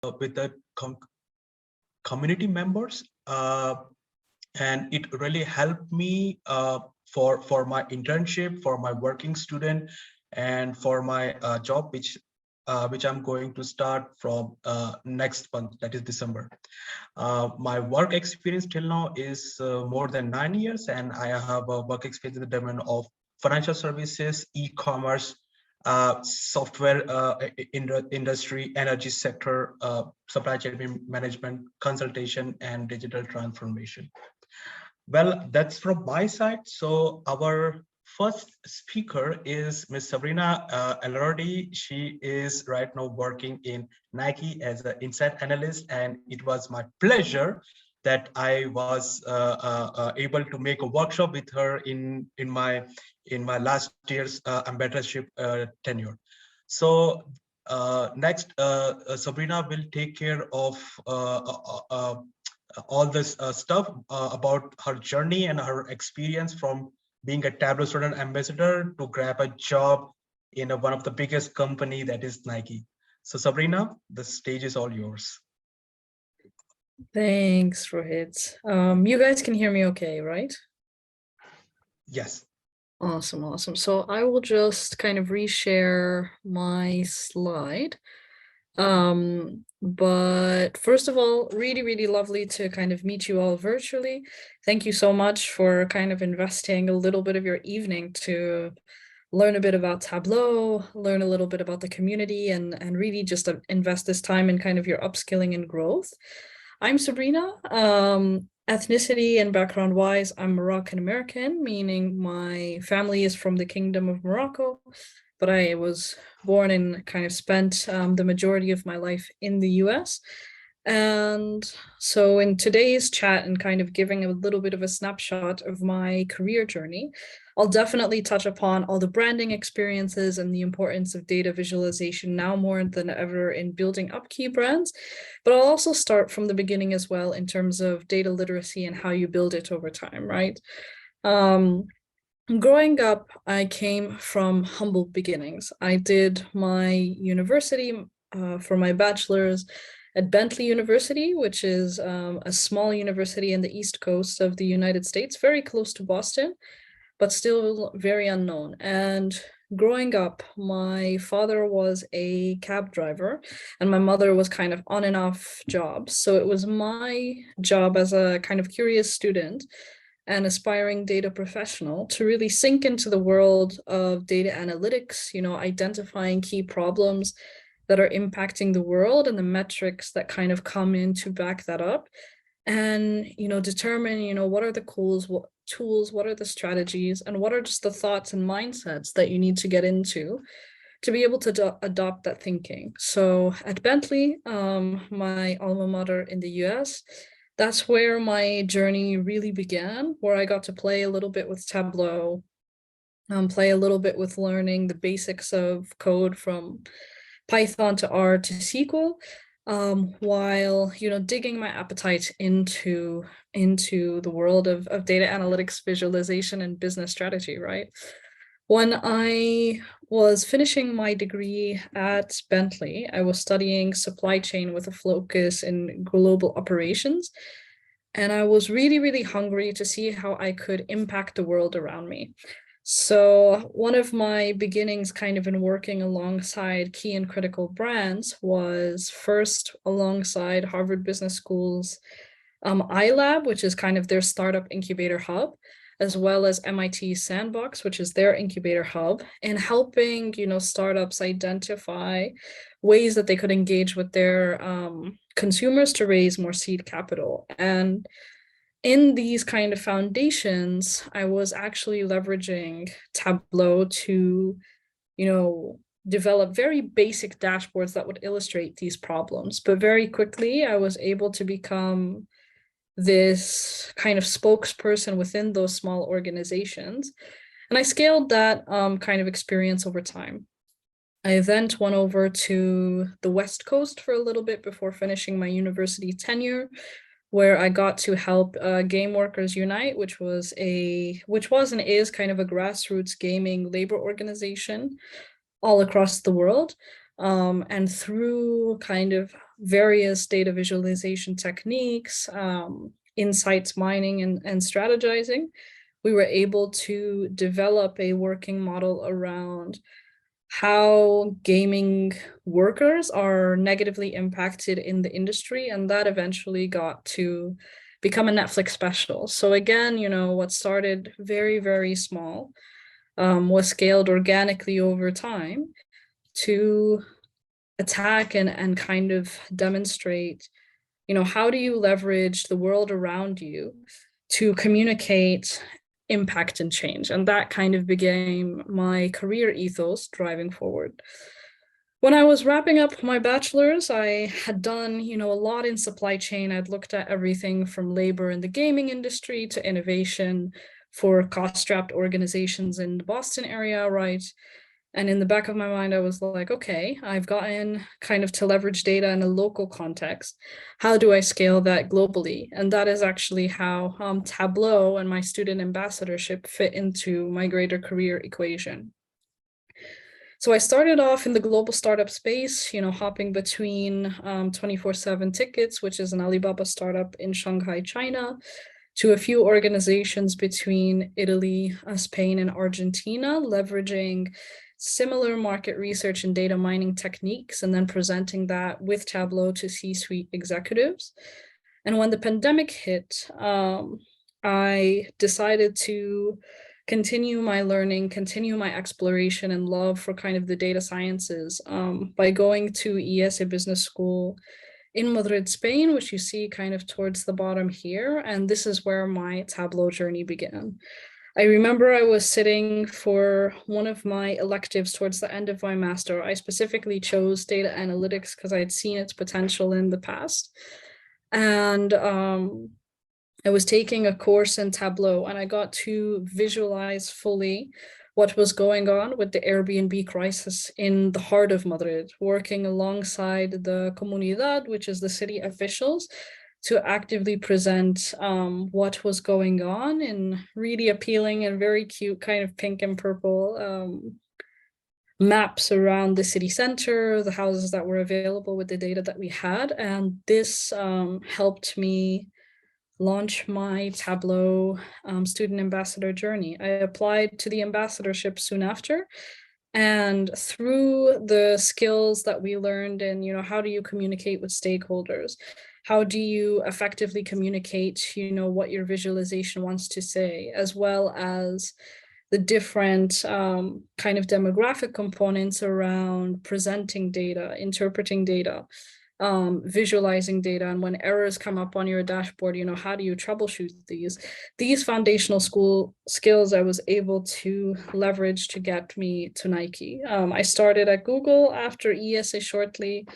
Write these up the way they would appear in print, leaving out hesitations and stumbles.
with the community members, and it really helped me for my internship, for my working student, and for my job, which I'm going to start from next month, that is December. My work experience till now is more than 9 years, and I have a work experience in the domain of financial services, e-commerce, software industry, energy sector, supply chain management, consultation, and digital transformation. Well, that's from my side. So our first speaker is Ms. Sabrina Elouardi. She is right now working in Nike as an insight analyst, and it was my pleasure that I was able to make a workshop with her in my last year's ambassadorship tenure. So next, Sabrina will take care of all this stuff about her journey and her experience from being a Tableau student ambassador to grab a job in one of the biggest company, that is Nike. So Sabrina, the stage is all yours. Thanks, Rohit. You guys can hear me okay, right? Yes. Awesome, awesome. So I will just kind of reshare my slide. But first of all, really, really lovely to kind of meet you all virtually. Thank you so much for kind of investing a little bit of your evening to learn a bit about Tableau, learn a little bit about the community, and really just invest this time in kind of your upskilling and growth. I'm Sabrina. Ethnicity and background wise, I'm Moroccan American, meaning my family is from the Kingdom of Morocco, but I was born and kind of spent the majority of my life in the US. And so in today's chat and kind of giving a little bit of a snapshot of my career journey, I'll definitely touch upon all the branding experiences and the importance of data visualization now more than ever in building up key brands. But I'll also start from the beginning as well in terms of data literacy and how you build it over time, right? Growing up, I came from humble beginnings. I did my university for my bachelor's at Bentley University, which is a small university in the East Coast of the United States, very close to Boston, but still very unknown. And growing up, my father was a cab driver and my mother was kind of on and off jobs. So it was my job as a kind of curious student and aspiring data professional to really sink into the world of data analytics, you know, identifying key problems that are impacting the world and the metrics that kind of come in to back that up, and, you know, determine, you know, what are the tools, what are the strategies, and what are just the thoughts and mindsets that you need to get into to be able to adopt that thinking. So at Bentley, my alma mater in the US, that's where my journey really began, where I got to play a little bit with Tableau, play a little bit with learning the basics of code from Python to R to SQL, while, you know, digging my appetite into the world of data analytics, visualization, and business strategy, right? When I was finishing my degree at Bentley, I was studying supply chain with a focus in global operations. And I was really, really hungry to see how I could impact the world around me. So one of my beginnings kind of in working alongside key and critical brands was first alongside Harvard Business School's iLab, which is kind of their startup incubator hub, as well as MIT Sandbox, which is their incubator hub, and helping, you know, startups identify ways that they could engage with their consumers to raise more seed capital. And in these kind of foundations, I was actually leveraging Tableau to, you know, develop very basic dashboards that would illustrate these problems. But very quickly, I was able to become this kind of spokesperson within those small organizations. And I scaled that kind of experience over time. I then went over to the West Coast for a little bit before finishing my university tenure, where I got to help Game Workers Unite, which was and is kind of a grassroots gaming labor organization all across the world. And through kind of various data visualization techniques, insights mining and strategizing, we were able to develop a working model around how gaming workers are negatively impacted in the industry. And that eventually got to become a Netflix special. So again, what started very, very small was scaled organically over time to attack and kind of demonstrate, how do you leverage the world around you to communicate impact and change? And that kind of became my career ethos driving forward. When I was wrapping up my bachelor's, I had done, a lot in supply chain. I'd looked at everything from labor in the gaming industry to innovation for cost-strapped organizations in the Boston area, right? And in the back of my mind, I was like, okay, I've gotten kind of to leverage data in a local context. How do I scale that globally? And that is actually how Tableau and my student ambassadorship fit into my greater career equation. So I started off in the global startup space, hopping between 24/7 Tickets, which is an Alibaba startup in Shanghai, China, to a few organizations between Italy, Spain, and Argentina, leveraging similar market research and data mining techniques, and then presenting that with Tableau to C-suite executives. And when the pandemic hit, I decided to continue my learning, continue my exploration and love for kind of the data sciences by going to ESA Business School in Madrid, Spain, which you see kind of towards the bottom here. And this is where my Tableau journey began. I remember I was sitting for one of my electives towards the end of my master. I specifically chose data analytics because I had seen its potential in the past. And I was taking a course in Tableau, and I got to visualize fully what was going on with the Airbnb crisis in the heart of Madrid, working alongside the Comunidad, which is the city officials, to actively present what was going on in really appealing and very cute kind of pink and purple maps around the city center, the houses that were available with the data that we had. And this helped me launch my Tableau student ambassador journey. I applied to the ambassadorship soon after. And through the skills that we learned in, how do you communicate with stakeholders? How do you effectively communicate, what your visualization wants to say, as well as the different kind of demographic components around presenting data, interpreting data, visualizing data, and when errors come up on your dashboard, how do you troubleshoot these foundational skills I was able to leverage to get me to Nike. I started at Google after ESA shortly.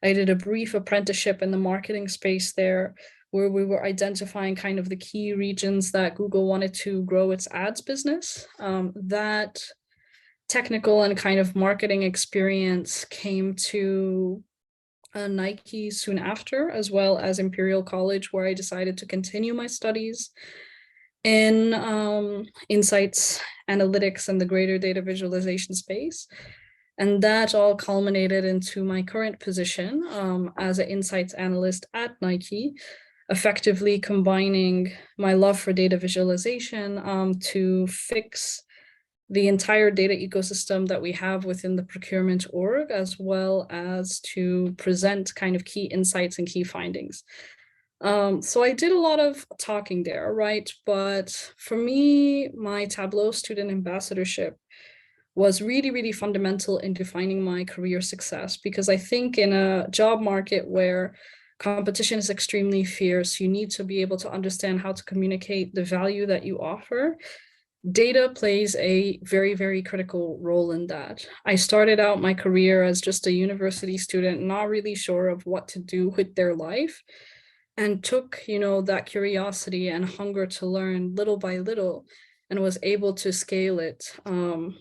I did a brief apprenticeship in the marketing space there, where we were identifying kind of the key regions that Google wanted to grow its ads business. That technical and kind of marketing experience came to Nike soon after, as well as Imperial College, where I decided to continue my studies in insights, analytics, and the greater data visualization space. And that all culminated into my current position as an insights analyst at Nike, effectively combining my love for data visualization to fix the entire data ecosystem that we have within the procurement org, as well as to present kind of key insights and key findings. So I did a lot of talking there, right? But for me, my Tableau student ambassadorship was really, really fundamental in defining my career success, because I think in a job market where competition is extremely fierce, you need to be able to understand how to communicate the value that you offer. Data plays a very, very critical role in that. I started out my career as just a university student, not really sure of what to do with their life, and took, that curiosity and hunger to learn little by little, and was able to scale it.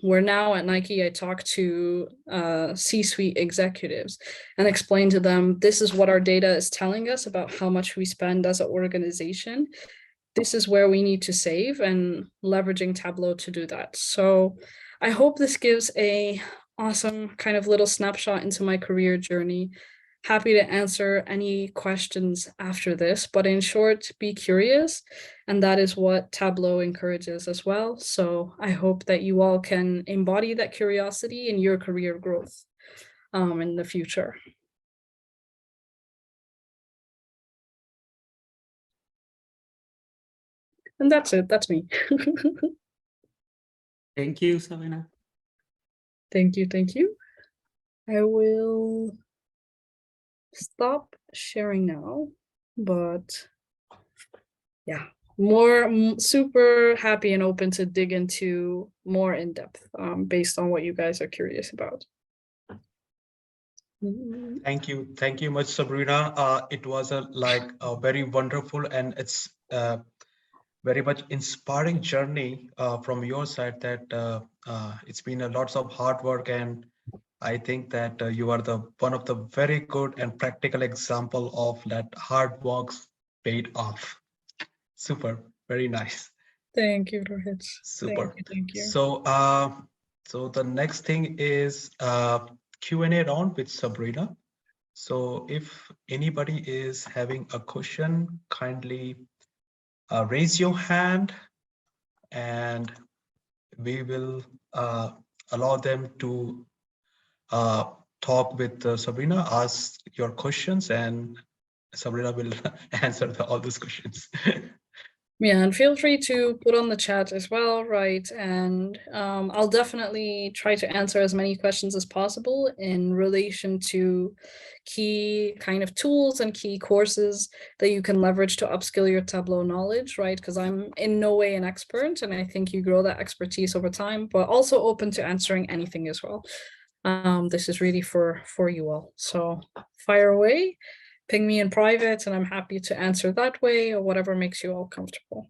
Where now at Nike, I talk to C-suite executives and explain to them, this is what our data is telling us about how much we spend as an organization. This is where we need to save, and leveraging Tableau to do that. So I hope this gives a awesome kind of little snapshot into my career journey. happy to answer any questions after this, but in short, be curious. And that is what Tableau encourages as well. So I hope that you all can embody that curiosity in your career growth in the future. And that's it. That's me. Thank you, Sabrina. Thank you. Thank you. I will stop sharing now, but yeah, super happy and open to dig into more in depth based on what you guys are curious about. Thank you much, Sabrina. It was a very wonderful, and it's very much inspiring journey from your side. That it's been a lots of hard work, and I think that you are the one of the very good and practical example of that hard works paid off. Super, very nice. Thank you, Rohit. Super. Thank you. So the next thing is Q&A round with Sabrina. So if anybody is having a question, kindly raise your hand, and we will allow them to talk with Sabrina, ask your questions, and Sabrina will answer all those questions. Yeah, and feel free to put on the chat as well, right? And I'll definitely try to answer as many questions as possible in relation to key kind of tools and key courses that you can leverage to upskill your Tableau knowledge, right? Because I'm in no way an expert, and I think you grow that expertise over time, but also open to answering anything as well. This is really for you all. So fire away. Ping me in private, and I'm happy to answer that way, or whatever makes you all comfortable.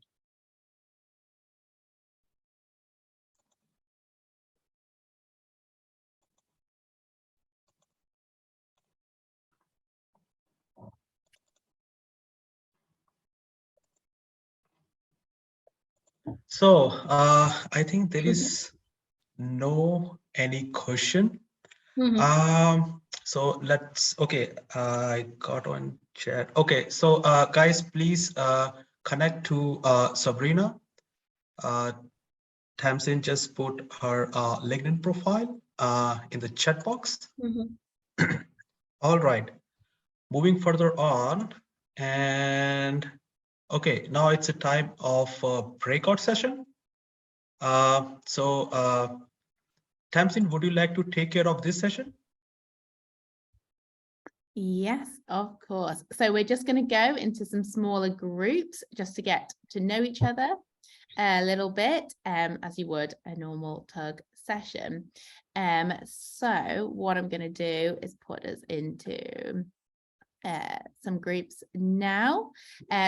So I think there is no any question. So let's, okay, I got one chat. Okay, so guys, please connect to Sabrina. Tamsin just put her LinkedIn profile in the chat box. All right, moving further on, and okay, now it's a time of breakout session. So Tamsin, would you like to take care of this session? Yes, of course. So we're just going to go into some smaller groups just to get to know each other a little bit, as you would a normal tug session. So what I'm going to do is put us into some groups now.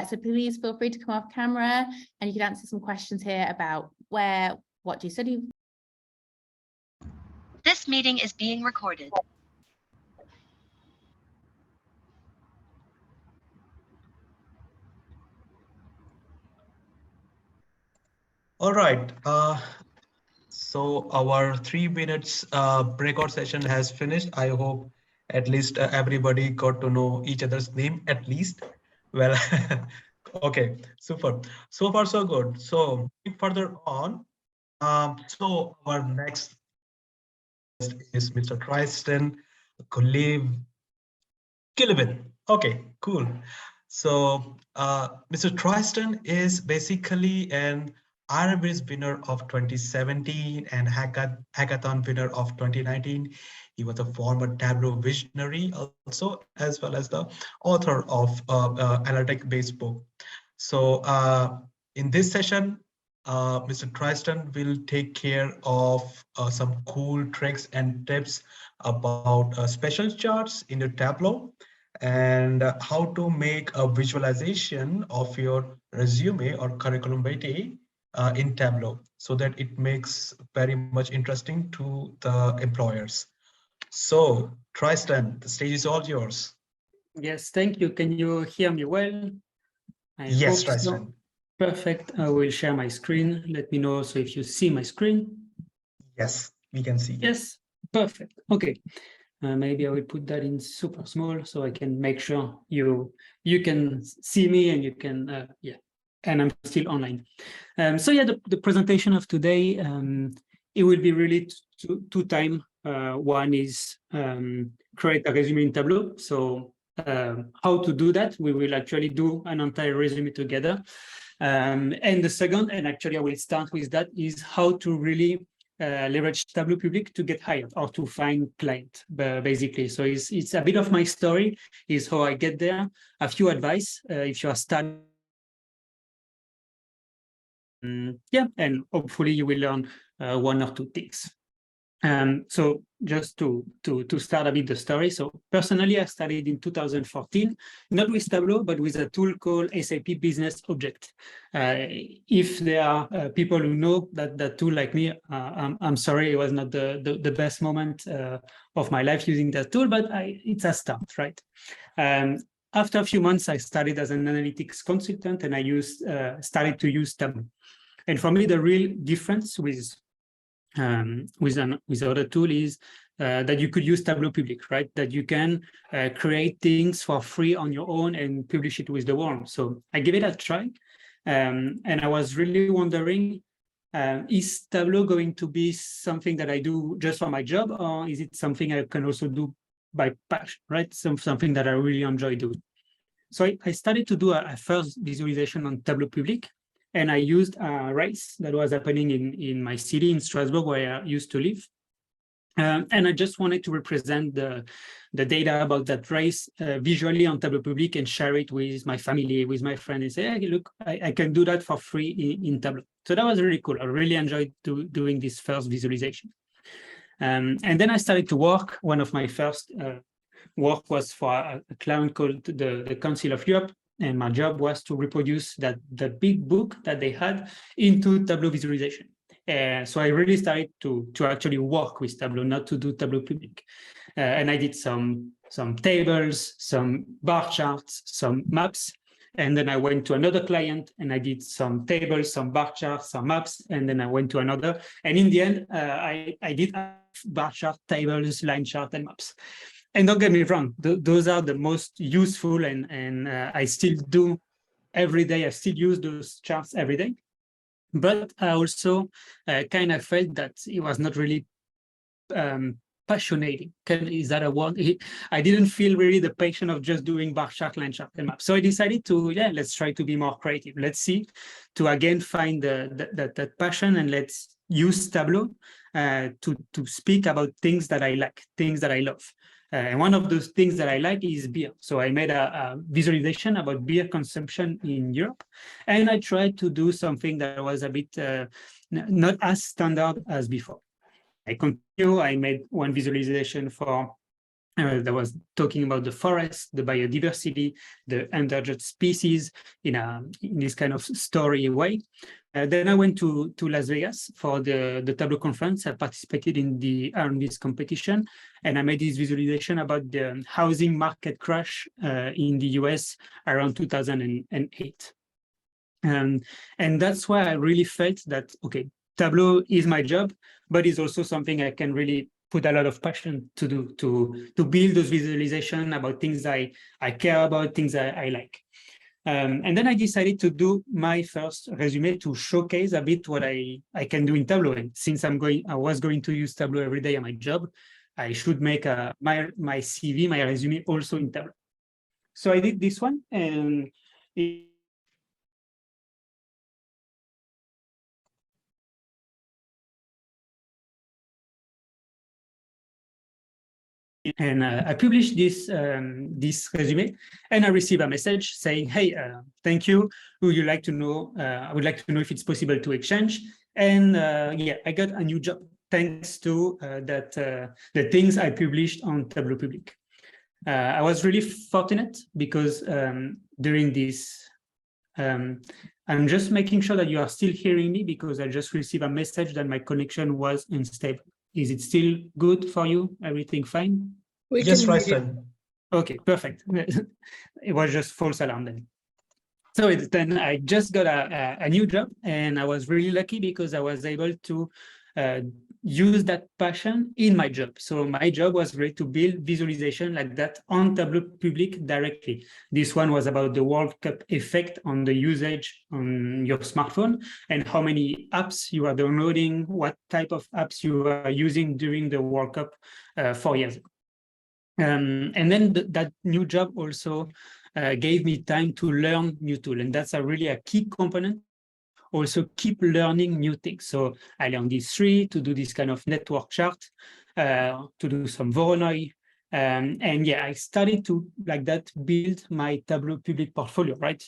So please feel free to come off camera, and you can answer some questions here about what do you study? This meeting is being recorded. All right. So our 3 minutes breakout session has finished. I hope at least everybody got to know each other's name at least. Well, okay, super. So far, so good. So further on, so our next is Mr. Tristan Guillevin. Okay, cool. So Mr. Tristan is basically an Arabist winner of 2017 and Hackathon winner of 2019. He was a former Tableau visionary also, as well as the author of analytic-based book. So in this session, Mr. Tristan will take care of some cool tricks and tips about special charts in your Tableau, and how to make a visualization of your resume or curriculum vitae in Tableau, so that it makes very much interesting to the employers. So Tristan, the stage is all yours. Yes, thank you. Can you hear me well? Yes, Tristan. So. Perfect. I will share my screen. Let me know also if you see my screen. Yes, we can see. Yes, perfect. Okay. Maybe I will put that in super small so I can make sure you can see me and you can, yeah, and I'm still online. So yeah, the presentation of today, it will be really two time. One is create a resume in Tableau. So how to do that? We will actually do an entire resume together. And the second, and actually I will start with that, is how to really leverage Tableau Public to get hired or to find client, basically. So it's a bit of my story, is how I get there. A few advice if you are starting. Yeah, and hopefully you will learn one or two things. So just to start a bit the story. So personally, I started in 2014, not with Tableau, but with a tool called SAP Business Object. If there are people who know that tool like me, I'm sorry, it was not the best moment of my life using that tool, but it's a start, right? After a few months, I started as an analytics consultant, and I started to use Tableau. And for me, the real difference with other tool is that you could use Tableau Public, right? That you can create things for free on your own and publish it with the world. So I gave it a try, and I was really wondering, is Tableau going to be something that I do just for my job, or is it something I can also do by passion, right? Something that I really enjoy doing. So I started to do a first visualization on Tableau Public. And I used a race that was happening in my city, in Strasbourg, where I used to live. And I just wanted to represent the data about that race visually on Tableau Public and share it with my family, with my friends, and say, hey, look, I can do that for free in Tableau. So that was really cool. I really enjoyed doing this first visualization. And then I started to work. One of my first work was for a client called the Council of Europe. And my job was to reproduce that big book that they had into Tableau visualization. So I really started to actually work with Tableau, not to do Tableau Public. And I did some tables, some bar charts, some maps. And then I went to another client and I did some tables, some bar charts, some maps. And then I went to another. And in the end, I did bar chart, tables, line chart, and maps. And don't get me wrong, those are the most useful, and I still do every day. I still use those charts every day. But I also kind of felt that it was not really passionating. Is that a word? I didn't feel really the passion of just doing bar chart, line chart, and map. So I decided to, let's try to be more creative. Let's see, to again find that passion, and let's use Tableau to speak about things that I like, things that I love. And one of those things that I like is beer. So I made a visualization about beer consumption in Europe. And I tried to do something that was a bit not as standard as before. I continue. I made one visualization for that was talking about the forest, the biodiversity, the endangered species in this kind of story way. Then I went to Las Vegas for the Tableau conference. I participated in the R&B's competition, and I made this visualization about the housing market crash in the US around 2008. And that's why I really felt that, okay, Tableau is my job, but it's also something I can really put a lot of passion to do, to build those visualizations about things I care about, things I like. And then I decided to do my first resume to showcase a bit what I can do in Tableau. And since I was going to use Tableau every day at my job, I should make my CV, my resume also in Tableau. So I did this one, and I published this resume, and I received a message saying, "Hey, thank you. Would you like to know? I would like to know if it's possible to exchange." And I got a new job thanks to the things I published on Tableau Public. I was really fortunate because during this, I'm just making sure that you are still hearing me, because I just received a message that my connection was unstable. Is it still good for you? Everything fine? Yes, Tristan. Okay, perfect. It was just false alarm then. So then I just got a new job, and I was really lucky because I was able to use that passion in my job. So my job was really to build visualization like that on Tableau Public directly. This one was about the World Cup effect on the usage on your smartphone and how many apps you are downloading, what type of apps you are using during the World Cup 4 years ago. And then that new job also gave me time to learn new tools. And that's really a key component. Also keep learning new things. So I learned these three to do this kind of network chart, to do some Voronoi. And yeah, I started to like that build my Tableau Public portfolio, right?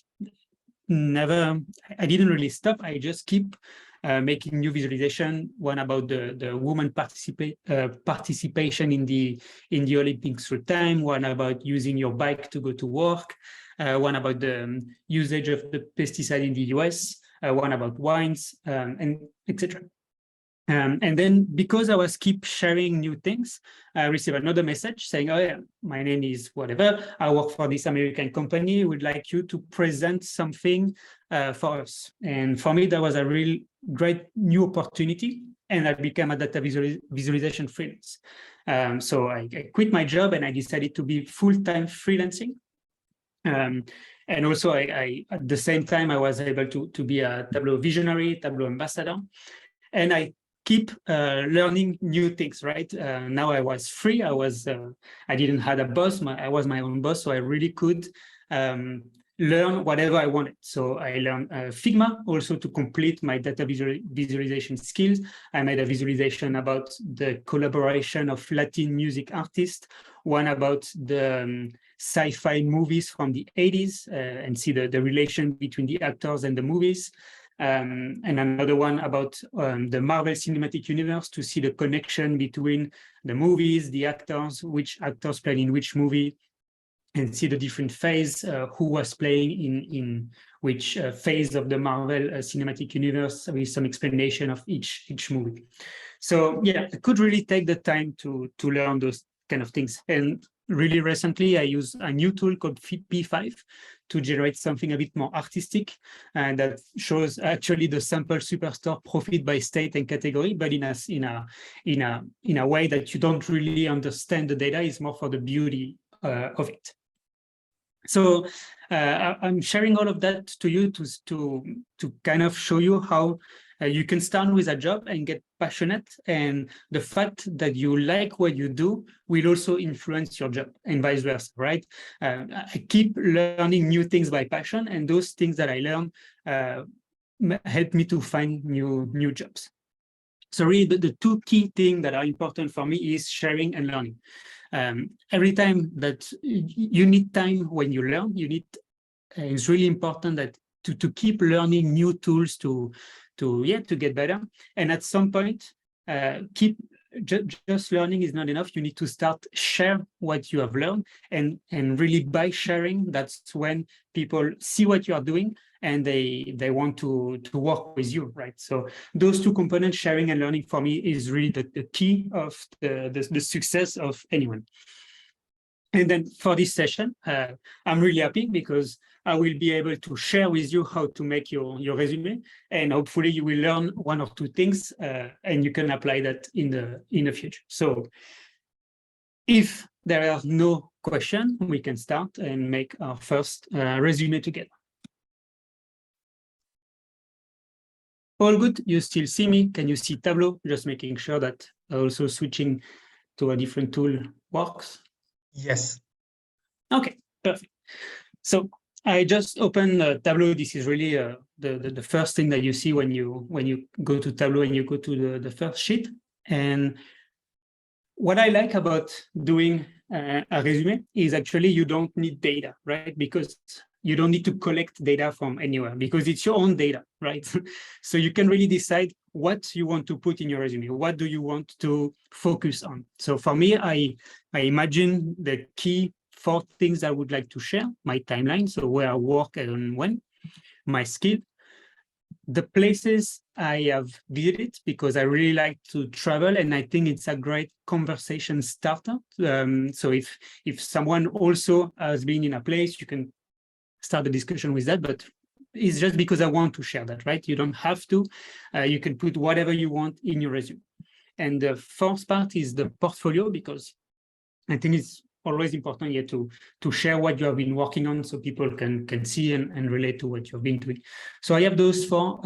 I didn't really stop. I just keep making new visualization, one about the woman participation in the Olympics through time, one about using your bike to go to work, one about the usage of the pesticide in the US, one about wines, and etc. And then because I was keep sharing new things, I received another message saying, oh yeah, my name is whatever, I work for this American company, would like you to present something for us. And for me, that was a real great new opportunity, and I became a data visualization freelance. So I quit my job and I decided to be full-time freelancing. And also I at the same time, I was able to be a Tableau visionary, Tableau ambassador, and I keep learning new things, right? Now I was free. I didn't have a boss. I was my own boss, so I really could learn whatever I wanted. So I learned Figma also to complete my data visualization skills. I made a visualization about the collaboration of Latin music artists, one about the sci-fi movies from the 80s and see the relation between the actors and the movies. And another one about the Marvel Cinematic Universe to see the connection between the movies, the actors, which actors played in which movie, and see the different phase, who was playing in which phase of the Marvel Cinematic Universe, with some explanation of each movie. So yeah, I could really take the time to learn those kind of things. And really recently, I use a new tool called P5 to generate something a bit more artistic, and that shows actually the sample superstore profit by state and category, but in a way that you don't really understand the data. It's more for the beauty of it. So I'm sharing all of that to you to kind of show you how you can start with a job and get passionate, and the fact that you like what you do will also influence your job and vice versa, right? I keep learning new things by passion, and those things that I learn help me to find new jobs. So really the two key things that are important for me is sharing and learning. Every time that you need time when you learn, it's really important that to keep learning new tools to get better. And at some point, just learning is not enough. You need to start share what you have learned, and really by sharing, that's when people see what you are doing and they want to work with you, right? So those two components, sharing and learning, for me is really the key of the success of anyone. And then for this session, I'm really happy because I will be able to share with you how to make your resume, and hopefully you will learn one or two things and you can apply that in the future. So if there are no questions, we can start and make our first resume together. All good? You still see me? Can you see Tableau? Just making sure that also switching to a different tool works. Yes. Okay, perfect. So I just opened Tableau. This is really the first thing that you see when you go to Tableau and you go to the first sheet. And what I like about doing a resume is actually you don't need data, right? Because you don't need to collect data from anywhere because it's your own data, right? So you can really decide what you want to put in your resume. What do you want to focus on? So for me, I imagine the key 4 things I would like to share: my timeline, so where I work and when, my skill, the places I have visited, because I really like to travel and I think it's a great conversation starter. So if someone also has been in a place, you can start a discussion with that, but it's just because I want to share that, right? You don't have to. You can put whatever you want in your resume. And the fourth part is the portfolio, because I think it's always important here to share what you have been working on so people can see and relate to what you've been doing. So I have those four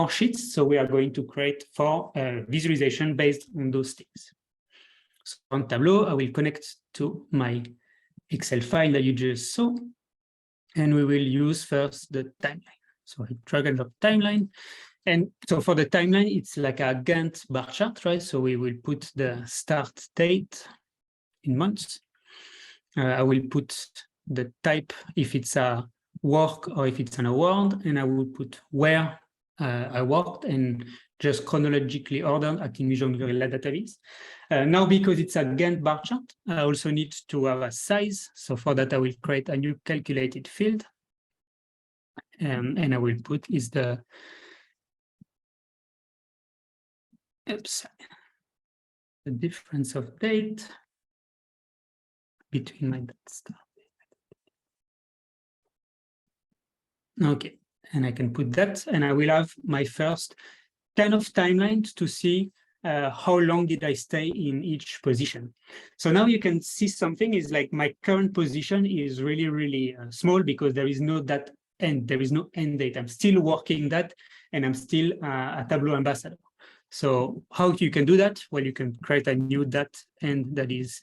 sheets. So we are going to create 4 visualization based on those things. So on Tableau, I will connect to my Excel file that you just saw, and we will use first the timeline. So I drag and drop timeline. And so for the timeline, it's like a Gantt bar chart, right? So we will put the start date in months. I will put the type, if it's a work or if it's an award, and I will put where I worked and just chronologically ordered at Mission Gorilla database. Now, because it's a Gantt bar chart, I also need to have a size. So for that, I will create a new calculated field. And I will put is the difference of date between my date start. Okay, and I can put that, and I will have my first kind of timeline to see how long did I stay in each position. So now you can see something is like my current position is really, really small because there is no that end, there is no end date. I'm still working that, and I'm still a Tableau ambassador. So how you can do that? Well, you can create a new that end that is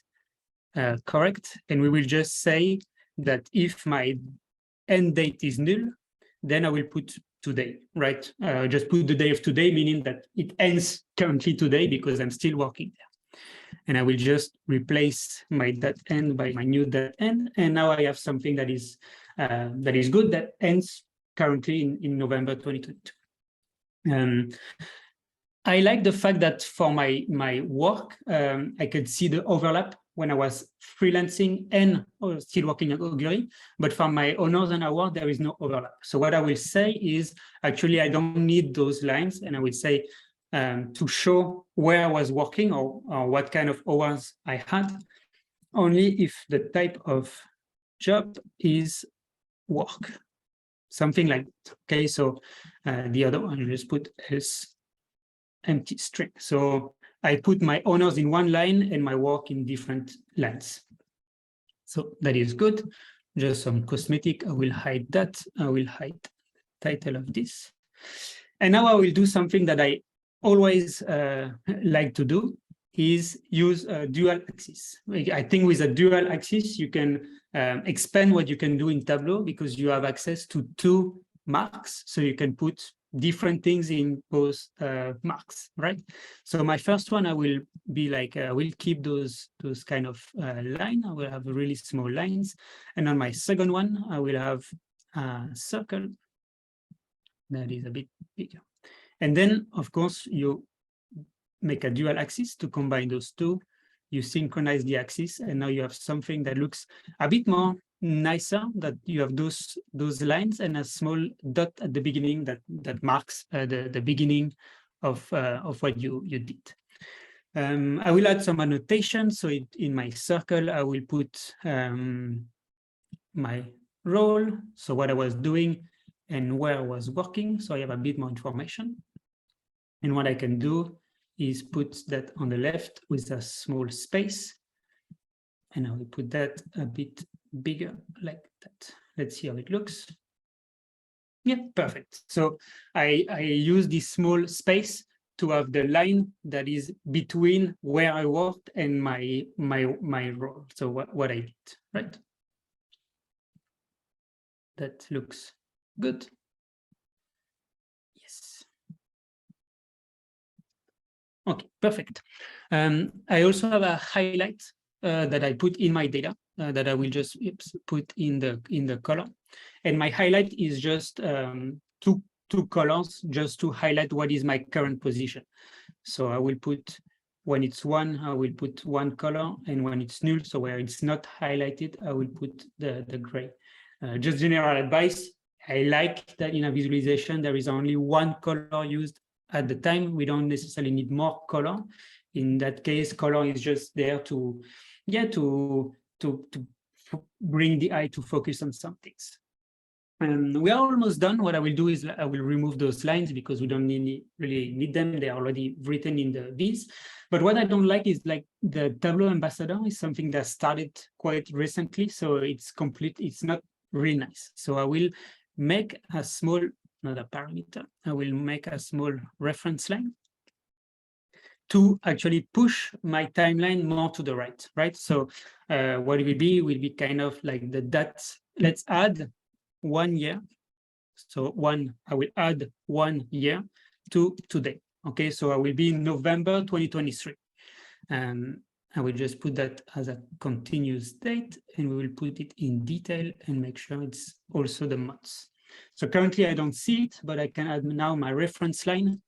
correct. And we will just say that if my end date is null, then I will put today, right? Just put the day of today, meaning that it ends currently today because I'm still working there. And I will just replace my that end by my new that end. And now I have something that is good, that ends currently in November 2022. I like the fact that for my work, I could see the overlap when I was freelancing and still working at Augury, but for my honors and award, there is no overlap. So what I will say is, actually, I don't need those lines, and I will say to show where I was working or what kind of hours I had, only if the type of job is work, something like that. Okay, so the other one, you just put as empty string. So I put my honors in one line and my work in different lines. So that is good. Just some cosmetic. I will hide that. I will hide the title of this. And now I will do something that I always like to do, is use a dual axis. I think with a dual axis, you can expand what you can do in Tableau because you have access to 2 marks. So you can put different things in both marks, right? So my first one, I will be like, I will keep those kind of line. I will have really small lines. And on my second one, I will have a circle that is a bit bigger. And then, of course, you make a dual axis to combine those 2. You synchronize the axis, and now you have something that looks a bit more nicer, that you have those lines and a small dot at the beginning that marks the beginning of what you did. I will add some annotation. So in my circle, I will put my role, so what I was doing and where I was working. So I have a bit more information. And what I can do is put that on the left with a small space. And I will put that a bit bigger like that. Let's see how it looks. Yeah, perfect. So I use this small space to have the line that is between where I worked and my role. So what I did, right? That looks good. Yes. Okay, perfect. I also have a highlight that I put in my data that I will just put in the color. And my highlight is just two colors just to highlight what is my current position. So I will put, when it's 1, I will put 1 color, and when it's null, so where it's not highlighted, I will put the gray. Just general advice, I like that in a visualization, there is only 1 color used at the time. We don't necessarily need more color. In that case, color is just there to bring the eye to focus on some things. We are almost done. What I will do is I will remove those lines because we don't really need them. They are already written in the these. But what I don't like is like the Tableau ambassador is something that started quite recently. So it's complete. It's not really nice. So I will make a small, another parameter. I will make a small reference line to actually push my timeline more to the right? So what it will be kind of like the dots. Let's add 1 year. So I will add 1 year to today. Okay, so I will be in November 2023. I will just put that as a continuous date, and we will put it in detail and make sure it's also the months. So currently I don't see it, but I can add now my reference line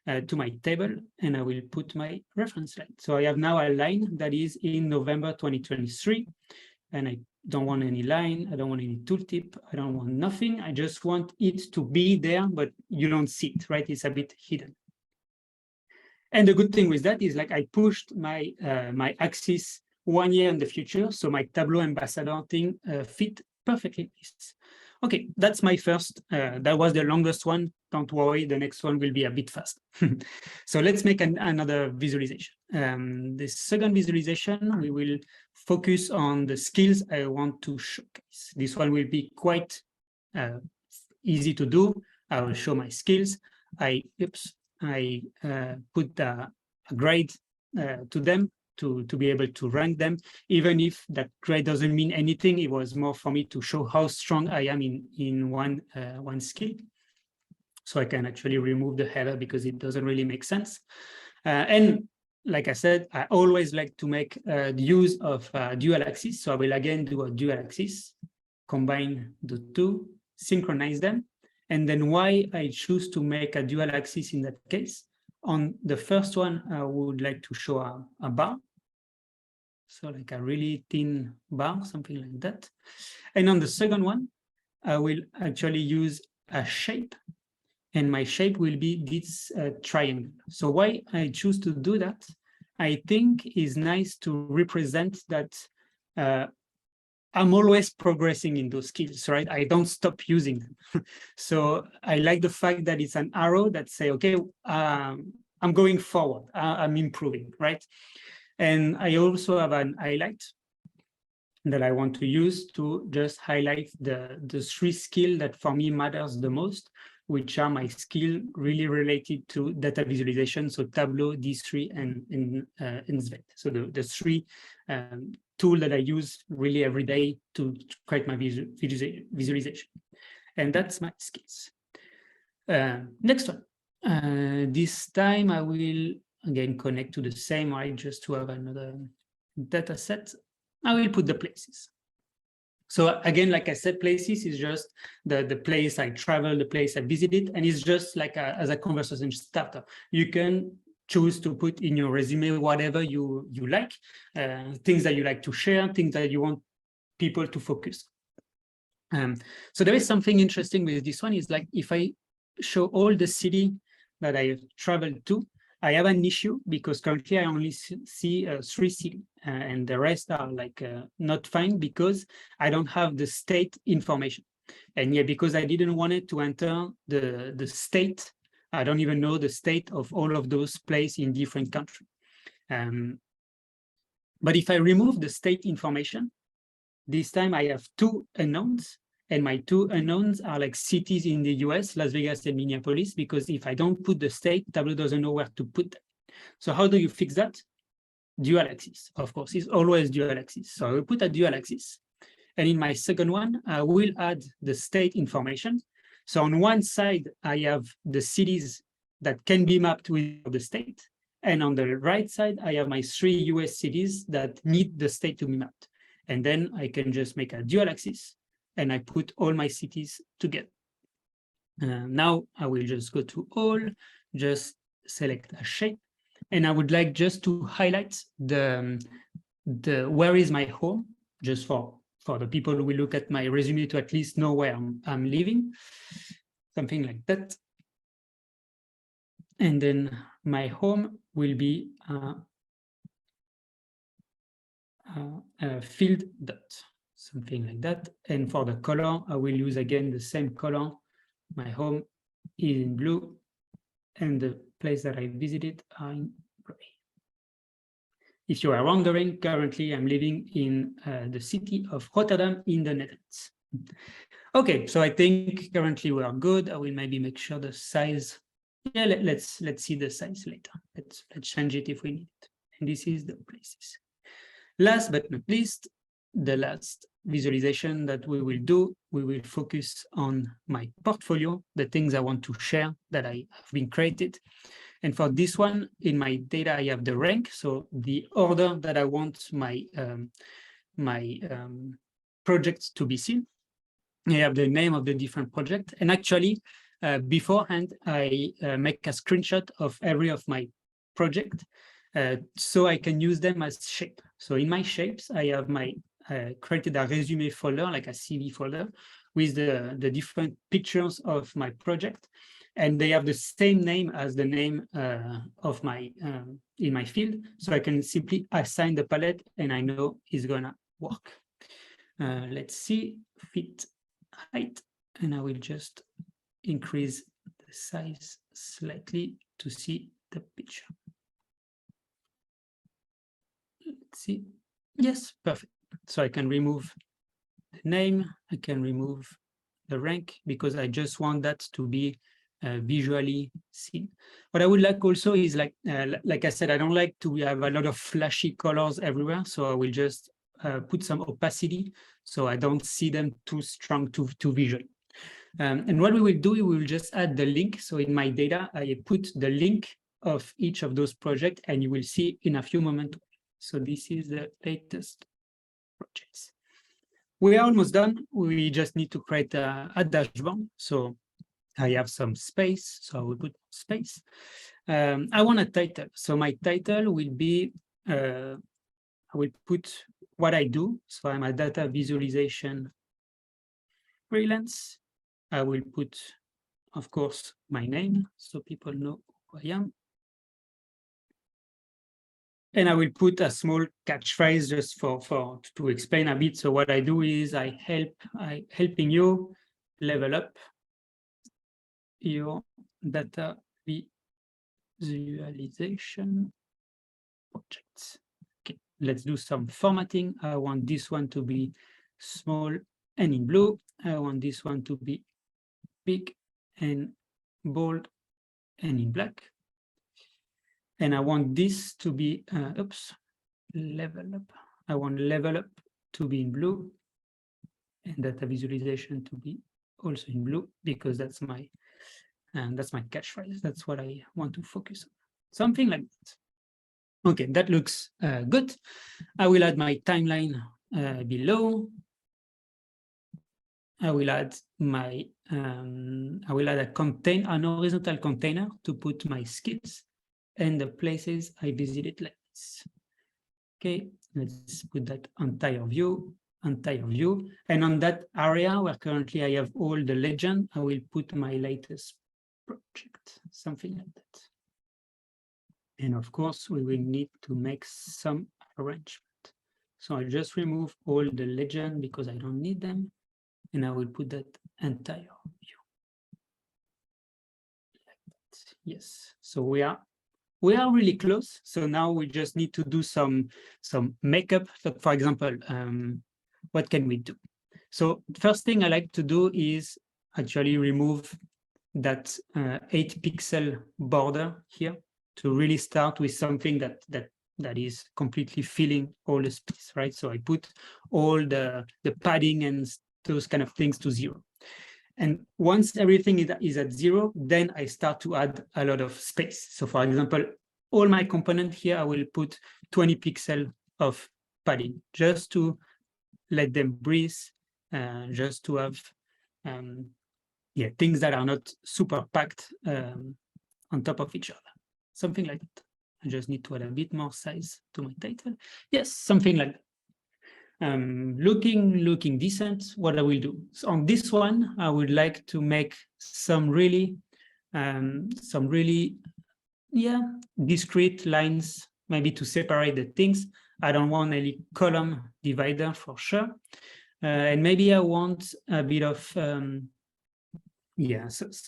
to my table, and I will put my reference line. So I have now a line that is in November 2023, and I don't want any line, I don't want any tooltip, I don't want nothing. I just want it to be there, but you don't see it, right? It's a bit hidden. And the good thing with that is like I pushed my my axis 1 year in the future, so my Tableau ambassador thing fit perfectly. Okay, that's my first. That was the longest one. Don't worry, the next one will be a bit fast. So let's make another visualization. The second visualization, we will focus on the skills I want to showcase. This one will be quite easy to do. I will show my skills. I put a grade to them to be able to rank them, even if that grade doesn't mean anything. It was more for me to show how strong I am in one skill. So I can actually remove the header because it doesn't really make sense. And like I said, I always like to make the use of dual axis. So I will again do a dual axis, combine the two, synchronize them. And then why I choose to make a dual axis in that case. On the first one, I would like to show a bar. So like a really thin bar, something like that. And on the second one, I will actually use a shape. And my shape will be this triangle. So why I choose to do that, I think is nice to represent that I'm always progressing in those skills, right? I don't stop using them. So I like the fact that it's an arrow that say, okay, I'm going forward, I'm improving, right? And I also have an highlight that I want to use to just highlight the 3 skills that for me matters the most, which are my skill really related to data visualization. So Tableau, D3, and Svet. So the 3 tool that I use really every day to create my visualization. And that's my skills. Next one. This time I will again connect to the same, right? Just to have another data set. I will put the places. So again, like I said, places is just the place I travel, the place I visited, and it's just like as a conversation starter. You can choose to put in your resume whatever you like, things that you like to share, things that you want people to focus. So there is something interesting with this one is like if I show all the city that I have traveled to, I have an issue because currently I only see 3 cities and the rest are like not fine because I don't have the state information. And yeah, because I didn't want it to enter the state, I don't even know the state of all of those places in different countries. But if I remove the state information, this time I have 2 unknowns. And my 2 unknowns are like cities in the US, Las Vegas and Minneapolis, because if I don't put the state, Tableau doesn't know where to put them. So how do you fix that? Dual axis, of course, it's always dual axis. So I will put a dual axis. And in my second one, I will add the state information. So on one side, I have the cities that can be mapped with the state. And on the right side, I have my 3 US cities that need the state to be mapped. And then I can just make a dual axis. And I put all my cities together. Now I will just go to all, just select a shape, and I would like just to highlight the where is my home, just for the people who will look at my resume to at least know where I'm living, something like that. And then my home will be a field dot. something like that. And for the color, I will use again the same color. My home is in blue, and the place that I visited are in gray. If you are wondering, currently I'm living in the city of Rotterdam in the Netherlands. Okay, so I think currently we are good. I will maybe make sure the size. Yeah, let's see the size later. Let's change it if we need it. And this is the places. Last but not least, the last visualization that we will do, we will focus on my portfolio, the things I want to share that I have been created. And for this one, in my data, I have the rank, so the order that I want my projects to be seen. I have the name of the different project, and actually, beforehand, I make a screenshot of every of my project, so I can use them as shape. So in my shapes, I have my created a resume folder, like a CV folder, with the different pictures of my project, and they have the same name as the name of my in my field. So I can simply assign the palette, and I know it's gonna work. Let's see, fit, height, and I will just increase the size slightly to see the picture. Let's see. Yes, perfect. So I can remove the name, I can remove the rank, because I just want that to be visually seen. What I would like also is, like I said, I don't like to have a lot of flashy colors everywhere, so I will just put some opacity so I don't see them too strong, too visual. And what we will do, we will just add the link. So in my data, I put the link of each of those projects, and you will see in a few moments. So this is the latest projects. We are almost done. We just need to create a dashboard. So I have some space, so I will put space. I want a title. So my title will be, I will put what I do. So I'm a data visualization freelance. I will put, of course, my name, so people know who I am. And I will put a small catchphrase just to explain a bit. So what I do is I helping you level up your data visualization projects. Okay, let's do some formatting. I want this one to be small and in blue. I want this one to be big and bold and in black. And I want this to be, level up. I want level up to be in blue, and data visualization to be also in blue, because that's my catchphrase. That's what I want to focus on. Something like that. Okay, that looks good. I will add my timeline below. I will add my an horizontal container to put my skills and the places I visited like this. Okay, let's put that entire view. And on that area where currently I have all the legend, I will put my latest project, something like that. And of course, we will need to make some arrangement. So I'll just remove all the legend because I don't need them. And I will put that entire view. Like that. Yes, so we are really close. So now we just need to do some makeup. So for example, what can we do? So first thing I like to do is actually remove that 8-pixel border here to really start with something that is completely filling all the space, right? So I put all the padding and those kind of things to 0. And once everything is at 0, then I start to add a lot of space. So for example, all my components here, I will put 20 pixels of padding just to let them breathe, just to have things that are not super packed on top of each other. Something like that. I just need to add a bit more size to my title. Yes, something like that. Looking decent. What I will do, so on this one, I would like to make some really discrete lines, maybe to separate the things. I don't want any column divider for sure. And maybe I want a bit of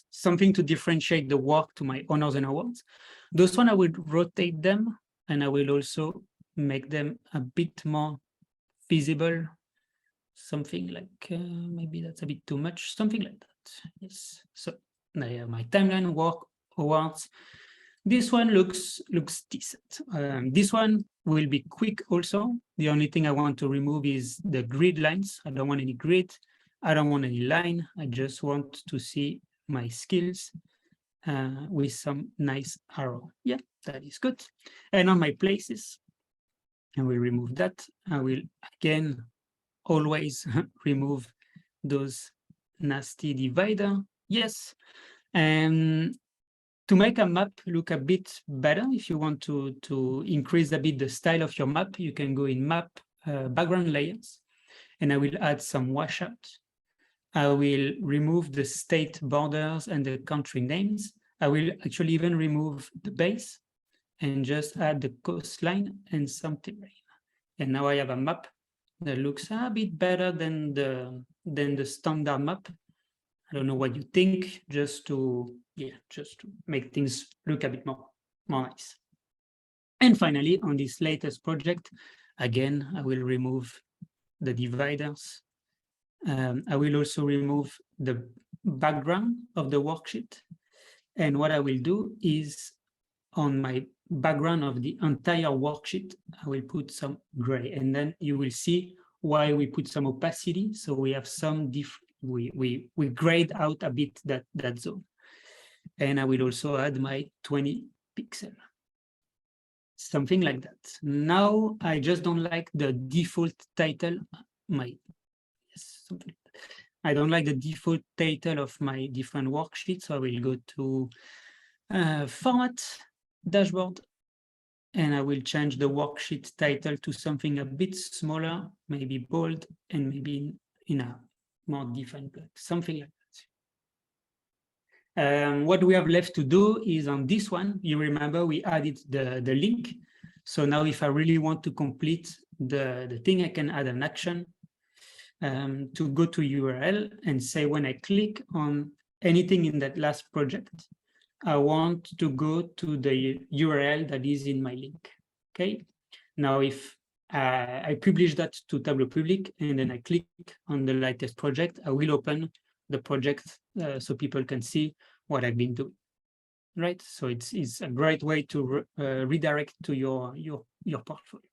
something to differentiate the work to my honors and awards. Those one I will rotate them, and I will also make them a bit more visible. Something like maybe that's a bit too much. Something like that. Yes. So I have my timeline, work, awards. This one looks decent. This one will be quick also. The only thing I want to remove is the grid lines. I don't want any grid. I don't want any line. I just want to see my skills with some nice arrow. Yeah, that is good. And on my places, I will remove that. I will again always remove those nasty divider. Yes. And to make a map look a bit better, if you want to increase a bit the style of your map, you can go in map background layers, and I will add some washout. I will remove the state borders and the country names. I will actually even remove the base and just add the coastline and some terrain. And now I have a map that looks a bit better than the standard map. I don't know what you think, just to make things look a bit more nice. And finally, on this latest project, again, I will remove the dividers. I will also remove the background of the worksheet. And what I will do is on my background of the entire worksheet, I will put some gray, and then you will see why we put some opacity. So we have some we grade out a bit that zone. And I will also add my 20 pixel. Something like that. Now I just don't like the default title. I don't like the default title of my different worksheets. So I will go to format, dashboard, and I will change the worksheet title to something a bit smaller, maybe bold, and maybe in a more defined black, something like that. What we have left to do is on this one, you remember we added the link. So now if I really want to complete the thing, I can add an action to go to URL and say when I click on anything in that last project, I want to go to the URL that is in my link. Okay. Now, if I publish that to Tableau Public and then I click on the latest project, I will open the project so people can see what I've been doing. Right. So it's a great way to redirect to your portfolio.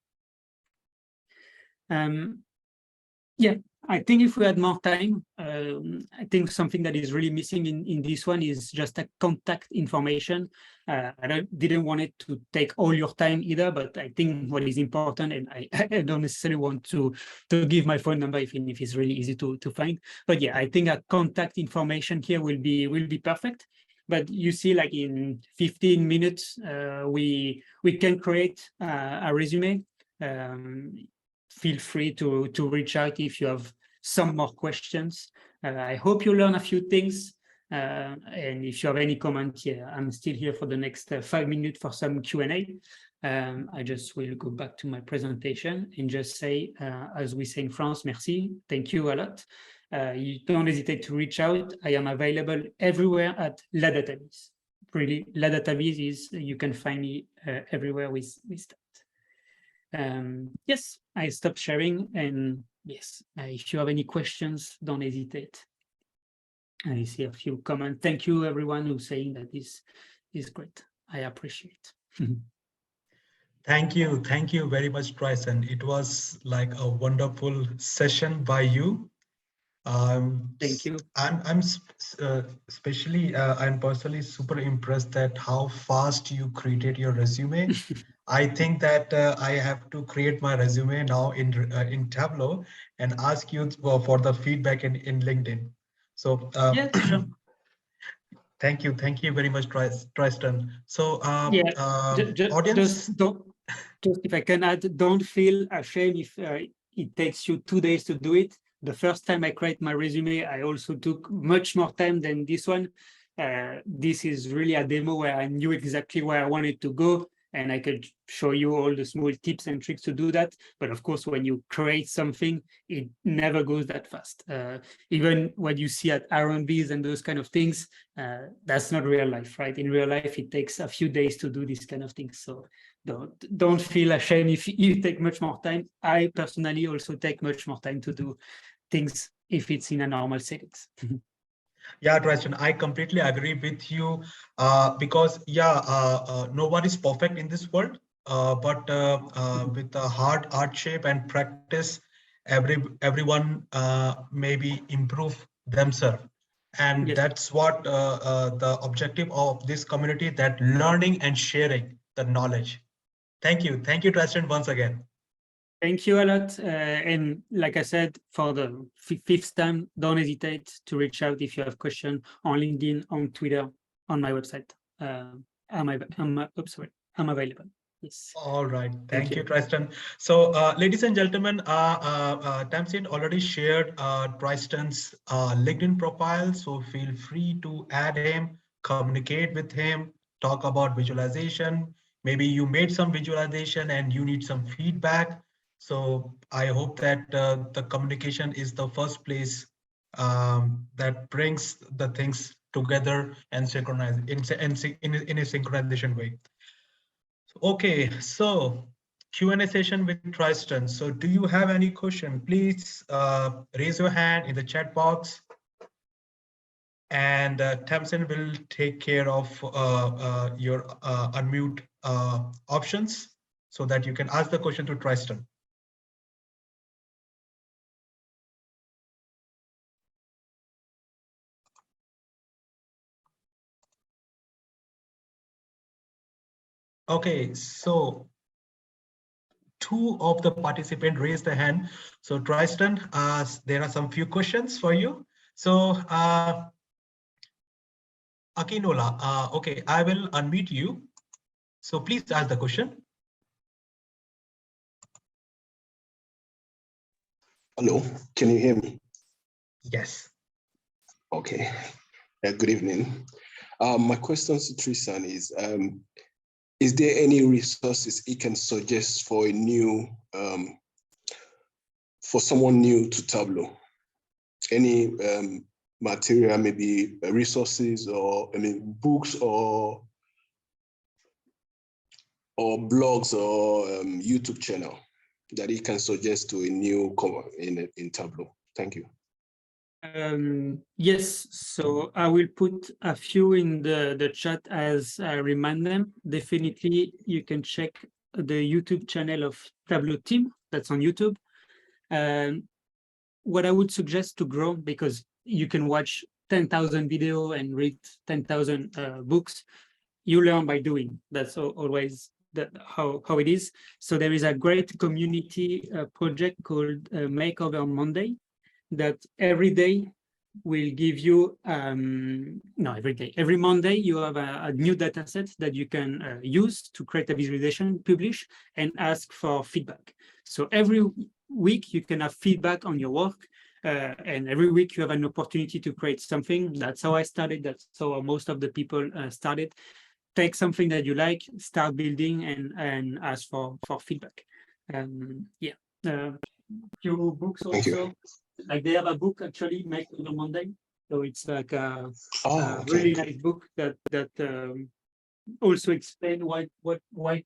Yeah, I think if we had more time, I think something that is really missing in this one is just a contact information. I didn't want it to take all your time either, but I think what is important, and I don't necessarily want to give my phone number even if it's really easy to find. But yeah, I think a contact information here will be perfect. But you see, like in 15 minutes, we can create a resume. Feel free to reach out if you have some more questions. I hope you learn a few things. And if you have any comments, yeah, I'm still here for the next 5 minutes for some Q&A. I just will go back to my presentation and just say, as we say in France, merci, thank you a lot. You don't hesitate to reach out. I am available everywhere at La Database. Really, La Database is, you can find me everywhere with that. Yes, I stopped sharing, and yes, if you have any questions, don't hesitate. I see a few comments. Thank you, everyone who's saying that this is great. I appreciate. Thank you very much, Tristan. It was like a wonderful session by you. Thank you. I'm personally super impressed that how fast you created your resume. I think that I have to create my resume now in Tableau and ask you for the feedback in LinkedIn. So yeah, sure. Thank you very much, Tristan. So audience, just if I can add, don't feel ashamed if it takes you 2 days to do it. The first time I create my resume, I also took much more time than this one. This is really a demo where I knew exactly where I wanted to go. and I could show you all the small tips and tricks to do that. But of course, when you create something, it never goes that fast. Even what you see at R&Bs and those kind of things, that's not real life, right? In real life, it takes a few days to do these kind of things. So don't feel ashamed if you take much more time. I personally also take much more time to do things if it's in a normal settings. Yeah, Tristan, I completely agree with you because no one is perfect in this world, but with the hardship and practice, everyone maybe improve themselves. And Yes. that's what the objective of this community, that learning and sharing the knowledge. Thank you, Tristan, once again. Thank you a lot. And like I said, for the fifth time, don't hesitate to reach out if you have questions on LinkedIn, on Twitter, on my website. I'm available. Yes. All right. Thank Thank you, you. Tristan. So, ladies and gentlemen, Tamsin already shared Tristan's LinkedIn profile. So feel free to add him, communicate with him, talk about visualization. Maybe you made some visualization and you need some feedback. So I hope that the communication is the first place that brings the things together and synchronize in a synchronization way. Okay, so Q&A session with Tristan. So do you have any question? Please raise your hand in the chat box, and Tamsin will take care of your unmute options so that you can ask the question to Tristan. Okay, so two of the participants raised their hand. So Tristan, there are some few questions for you. So Akinola, okay, I will unmute you. So please ask the question. Hello, can you hear me? Yes. Okay, good evening. My question to Tristan is there any resources he can suggest for a new, for someone new to Tableau? Any material, maybe resources, or books or blogs or YouTube channel that he can suggest to a new comer in Tableau? Thank you. Yes, so I will put a few in the chat as I remind them. Definitely, you can check the YouTube channel of Tableau team that's on YouTube. What I would suggest to grow, because you can watch 10,000 video and read 10,000 books, you learn by doing. That's always how it is. So there is a great community project called Makeover Monday that every day will give you, every Monday you have a new data set that you can use to create a visualization, publish, and ask for feedback. So every week you can have feedback on your work, and every week you have an opportunity to create something. That's how I started. That's how most of the people started. Take something that you like, start building, and ask for feedback. Few books also. Like they have a book actually, Make on Monday. So it's like a really nice book that also explain why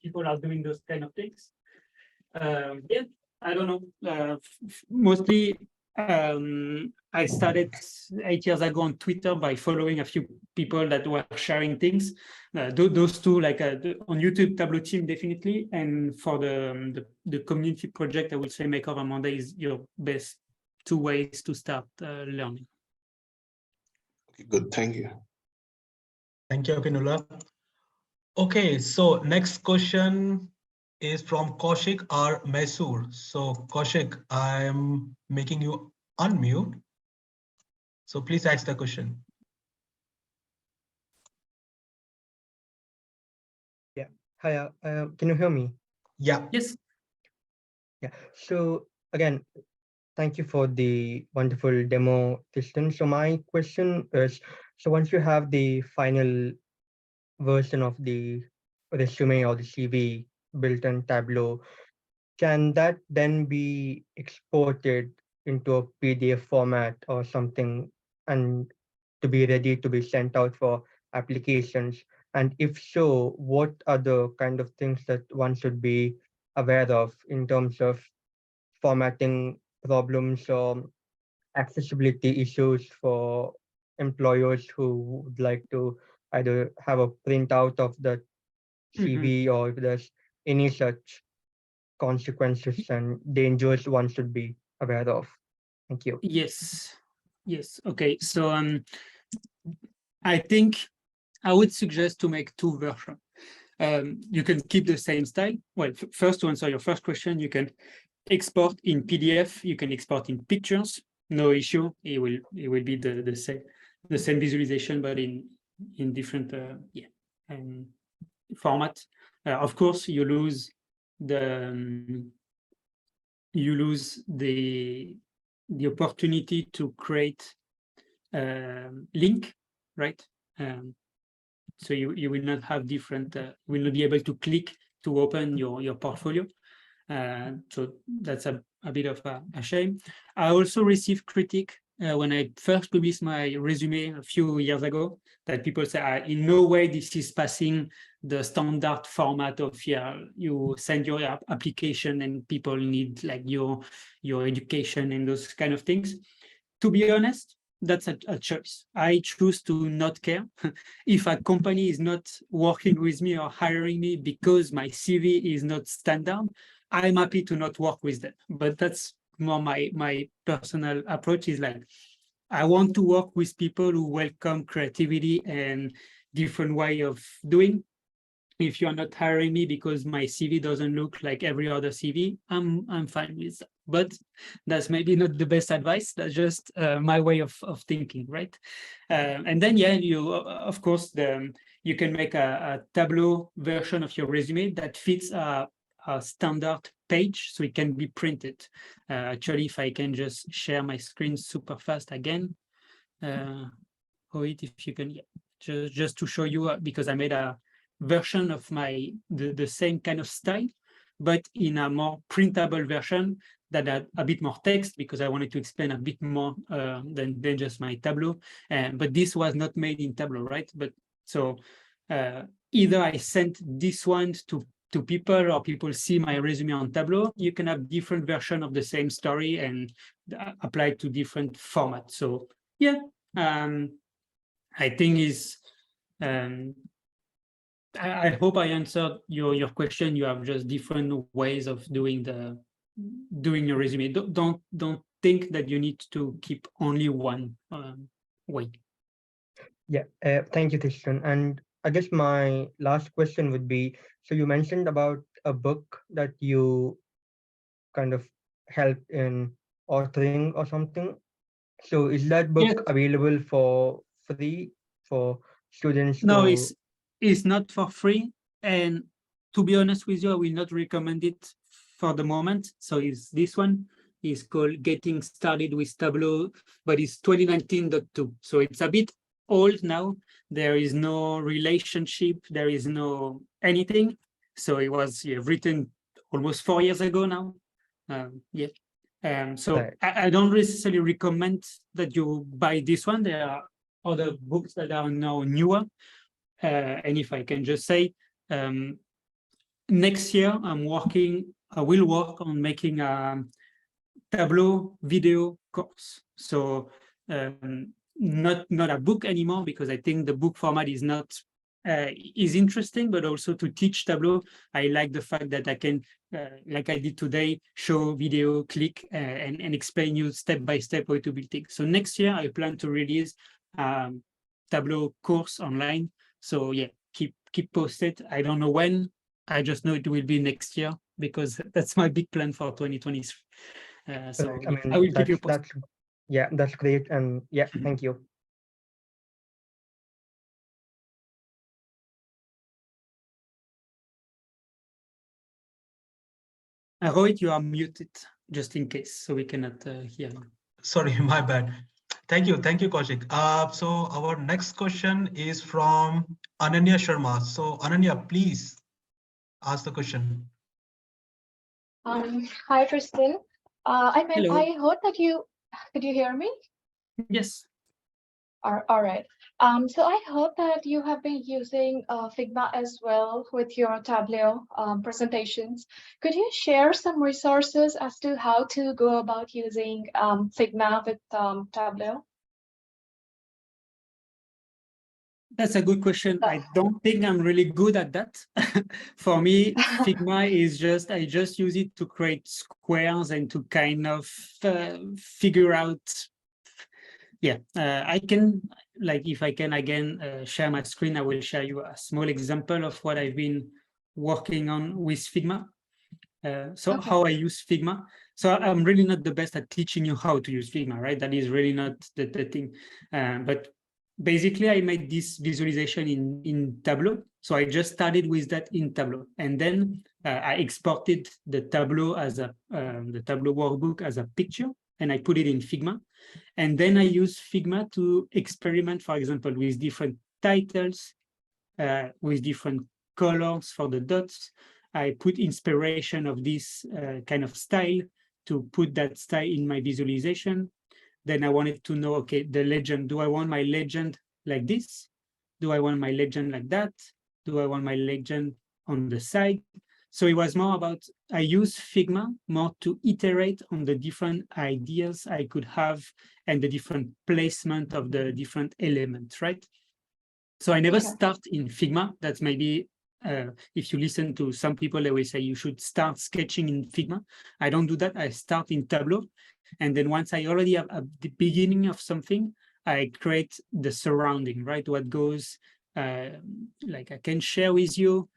people are doing those kind of things. I don't know. Mostly, I started 8 years ago on Twitter by following a few people that were sharing things. Those two, like on YouTube, Tableau team definitely, and for the community project, I would say Makeover Monday is your best 2 ways to start learning. Okay, good. Thank you. Thank you, Akinula. Okay, so next question is from Kaushik R. Mysore. So Kaushik, I am making you unmute. So please ask the question. Yeah. Hi. Can you hear me? Yeah. Yes. Yeah. So again, thank you for the wonderful demo, Tristan. So my question is, so once you have the final version of the resume or the CV built in Tableau, can that then be exported into a PDF format or something and to be ready to be sent out for applications? And if so, what are the kind of things that one should be aware of in terms of formatting problems or accessibility issues for employers who would like to either have a printout of the CV or if there's any such consequences and dangers one should be aware of? Thank you. Yes. Okay. So I think I would suggest to make two versions. You can keep the same style. Well, first, to answer your first question, you can export in PDF. You can export in pictures. No issue. It will be the same visualization, but in different format. Of course, you lose the opportunity to create link, right? So you will not have different, will not be able to click to open your portfolio. So that's a bit of a shame. I also received critique when I first published my resume a few years ago, that people say, in no way this is passing the standard format of you send your application and people need like your education and those kind of things. To be honest, that's a choice. I choose to not care. If a company is not working with me or hiring me because my CV is not standard, I'm happy to not work with them. But that's more my personal approach, is like, I want to work with people who welcome creativity and different way of doing. If you're not hiring me because my CV doesn't look like every other CV, I'm fine with that. But that's maybe not the best advice. That's just my way of thinking, right? And then, you of course you can make a Tableau version of your resume that fits a standard page, so it can be printed. Actually, if I can just share my screen super fast again, Rohit, if you can, just to show you, because I made a version of the same kind of style, but in a more printable version that had a bit more text, because I wanted to explain a bit more than just my Tableau. But this was not made in Tableau, right? But so either I sent this one to people, or people see my resume on Tableau. You can have different version of the same story and apply to different formats. So I think I hope I answered your question. You have just different ways of doing your resume. Don't think that you need to keep only one way. Yeah, thank you, Tristan. And I guess my last question would be, so you mentioned about a book that you kind of helped in authoring or something. So is that book available for free for students? No, it's not for free. And to be honest with you, I will not recommend it for the moment. So it's this one. Is called Getting Started with Tableau, but it's 2019.2. So it's a bit old now. There is no relationship. There is no anything. So it was written almost 4 years ago now. So Right. I don't necessarily recommend that you buy this one. There are other books that are now newer. And if I can just say, next year I will work on making a Tableau video course. So not a book anymore, because I think the book format is not is interesting, but also to teach Tableau, I like the fact that I can, like I did today, show video, click, and explain you step by step how to build things. So next year I plan to release Tableau course online. So keep posted. I don't know when. I just know it will be next year, because that's my big plan for 2023. So I mean, I will keep you posted. That's great. And thank you. Rohit, you are muted, just in case, so we cannot hear you. Sorry, my bad. Thank you, Kaushik. So our next question is from Ananya Sharma. So Ananya, please ask the question. Hi, Tristan. Hello. I heard that could you hear me? Yes. All right. So I heard that you have been using Figma as well with your Tableau presentations. Could you share some resources as to how to go about using Figma with Tableau? That's a good question. I don't think I'm really good at that. For me, Figma is just, I just use it to create squares and to kind of figure out. Yeah, I can, like, if I can again share my screen, I will share you a small example of what I've been working on with Figma. So Okay. how I use Figma. So I'm really not the best at teaching you how to use Figma, right? That is really not the thing. But basically, I made this visualization in Tableau. So I just started with that in Tableau, and then I exported the Tableau as a the Tableau workbook as a picture, and I put it in Figma. And then I use Figma to experiment, for example, with different titles, with different colors for the dots. I put inspiration of this kind of style to put that style in my visualization. Then I wanted to know, okay, the legend, do I want my legend like this? Do I want my legend like that? Do I want my legend on the side? So it was more about, I use Figma more to iterate on the different ideas I could have and the different placement of the different elements, right? So I never start in Figma. That's maybe, if you listen to some people, they will say you should start sketching in Figma. I don't do that. I start in Tableau. And then once I already have at the beginning of something, I create the surrounding, right? What goes, like I can share with you.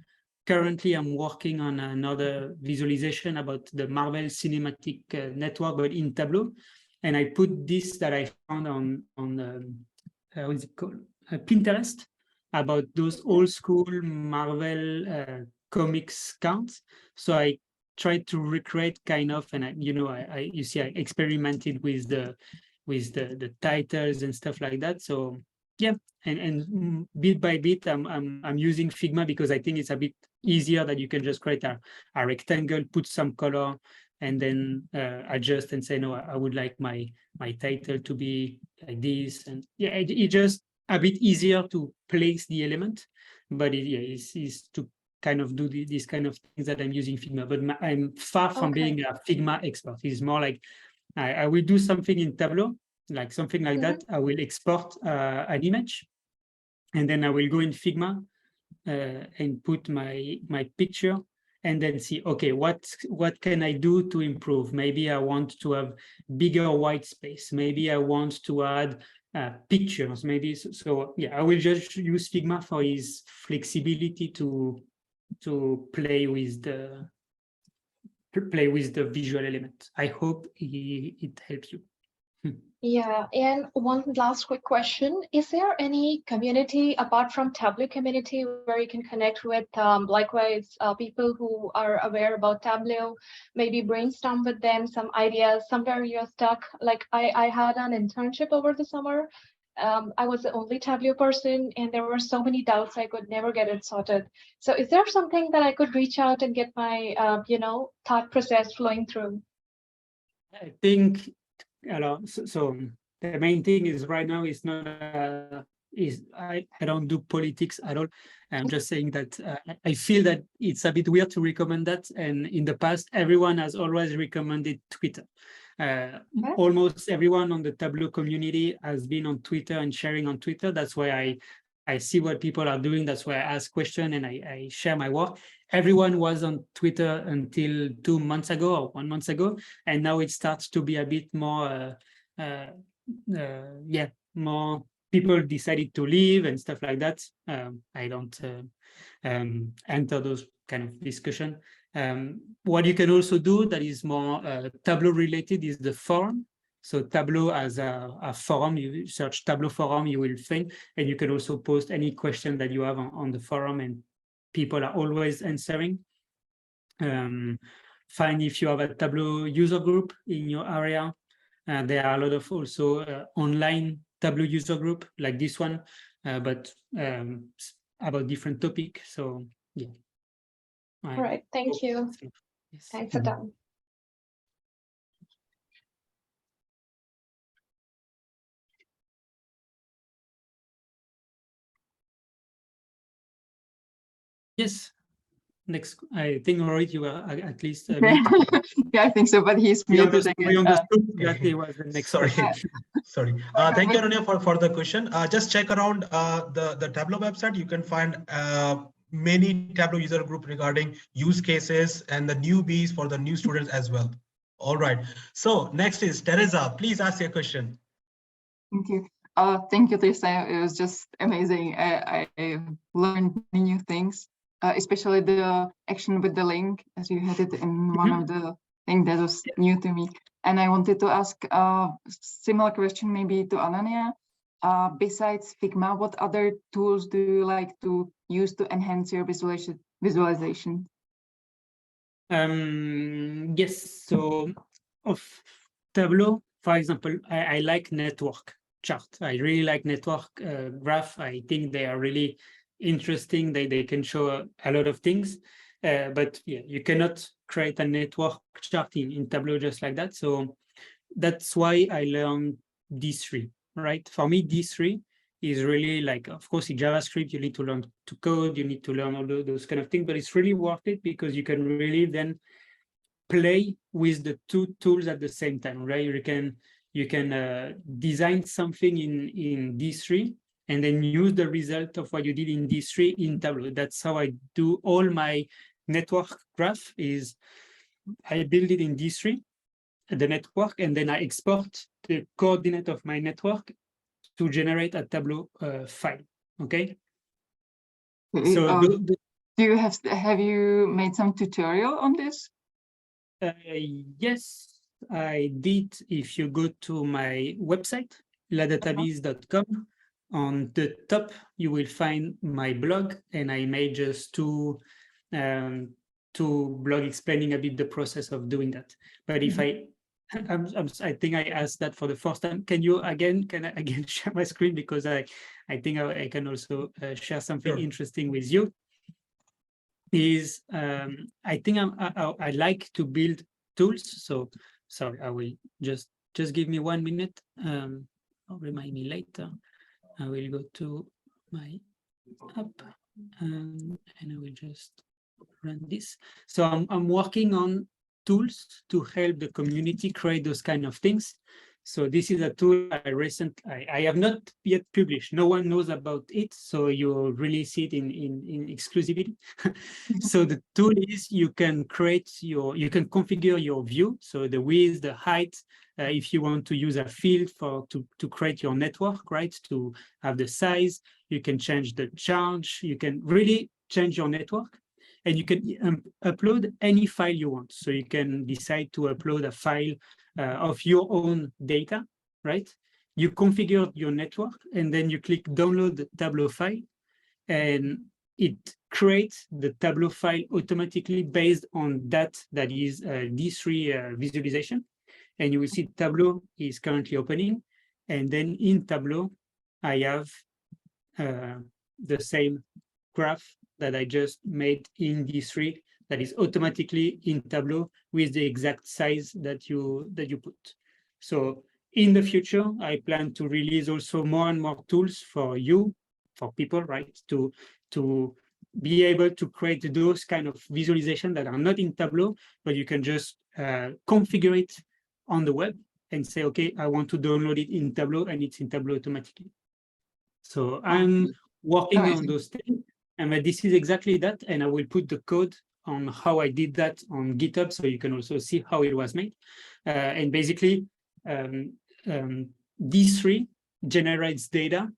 Currently, I'm working on another visualization about the Marvel Cinematic Network, but in Tableau. And I put this that I found on what is it called? Pinterest, about those old school Marvel comics counts. So I tried to recreate kind of, and you see, I experimented with the titles and stuff like that. So yeah, and bit by bit, I'm using Figma because I think it's a bit easier that you can just create a rectangle, put some color, and then adjust and say, no, I would like my title to be like this. And yeah, it just a bit easier to place the element, but it's to kind of do these kind of things that I'm using Figma. But I'm far from being a Figma expert. It's more like I will do something in Tableau, like something like that. I will export an image, and then I will go in Figma and put my picture, and then see, okay, what can I do to improve? Maybe I want to have bigger white space. Maybe I want to add pictures. Maybe so. Yeah, I will just use Figma for its flexibility to play with the visual element. I hope it helps you. Yeah, and one last quick question. Is there any community apart from Tableau community where you can connect with likewise people who are aware about Tableau, maybe brainstorm with them some ideas somewhere you're stuck? Like I had an internship over the summer. I was the only Tableau person and there were so many doubts I could never get it sorted. So is there something that I could reach out and get my thought process flowing through? I think so the main thing is right now is not I don't do politics at all. I'm just saying that I feel that it's a bit weird to recommend that, and in the past everyone has always recommended Twitter. Almost everyone on the Tableau community has been on Twitter and sharing on Twitter. That's why I see what people are doing. That's why I ask questions and I share my work. Everyone was on Twitter until 2 months ago or 1 month ago, and now it starts to be a bit more, more people decided to leave and stuff like that. I don't enter those kind of discussion. What you can also do that is more Tableau related is the forum. So Tableau as a forum, you search Tableau forum, you will find, and you can also post any question that you have on the forum, and people are always answering. Find if you have a Tableau user group in your area. There are a lot of also online Tableau user group like this one, but about different topic. So yeah. All right, thank you. Yes. Thanks, Adam. Yes. Next, I think Rohit, you were at least Yeah, I think so, but he's we muted understood that it was the next Sorry. question. Sorry. Thank you, Ananya, for the question. Just check around the Tableau website. You can find many Tableau user group regarding use cases and the newbies for the new students as well. All right. So next is Teresa. Please ask your question. Thank you. Thank you, Tristan. It was just amazing. I learned many new things, especially the action with the link, as you had it in one of the things that was new to me. And I wanted to ask a similar question maybe to Ananya. Besides Figma, what other tools do you like to use to enhance your visualization? Yes, so of Tableau, for example, I like network chart. I really like network graph. I think they are really interesting. They can show a lot of things, but yeah, you cannot create a network chart in Tableau just like that. So that's why I learned D3, right? For me, D3 is really like, of course, in JavaScript, you need to learn to code, you need to learn all those kind of things, but it's really worth it because you can really then play with the two tools at the same time, right? You can design something in D3 and then use the result of what you did in D3 in Tableau. That's how I do all my network graph. Is I build it in D3, the network, and then I export the coordinate of my network to generate a Tableau file. Okay. So do you have you made some tutorial on this? Yes, I did. If you go to my website, ladatabase.com, on the top you will find my blog, and I made just two blog explaining a bit the process of doing that. But if I think I asked that for the first time. Can I again share my screen, because I think I can also share something interesting with you. Is I think I like to build tools. So sorry, I will just give me 1 minute. Or remind me later. I will go to my app and I will just run this. So I'm working on tools to help the community create those kind of things. So this is a tool I have not yet published. No one knows about it, so you'll really see it in exclusivity. So the tool is you can configure your view, so the width, the height, if you want to use a field to create your network, right? To have the size, you can change the charge, you can really change your network. And you can upload any file you want. So you can decide to upload a file of your own data, right? You configure your network and then you click download the Tableau file, and it creates the Tableau file automatically based on that is D3 visualization. And you will see Tableau is currently opening. And then in Tableau, I have the same graph that I just made in D3 that is automatically in Tableau with the exact size that you put. So in the future, I plan to release also more and more tools for people, right? To be able to create those kind of visualization that are not in Tableau, but you can just configure it on the web and say, okay, I want to download it in Tableau, and it's in Tableau automatically. So I'm working on those things. And this is exactly that. And I will put the code on how I did that on GitHub, so you can also see how it was made. And basically, D3 generates data,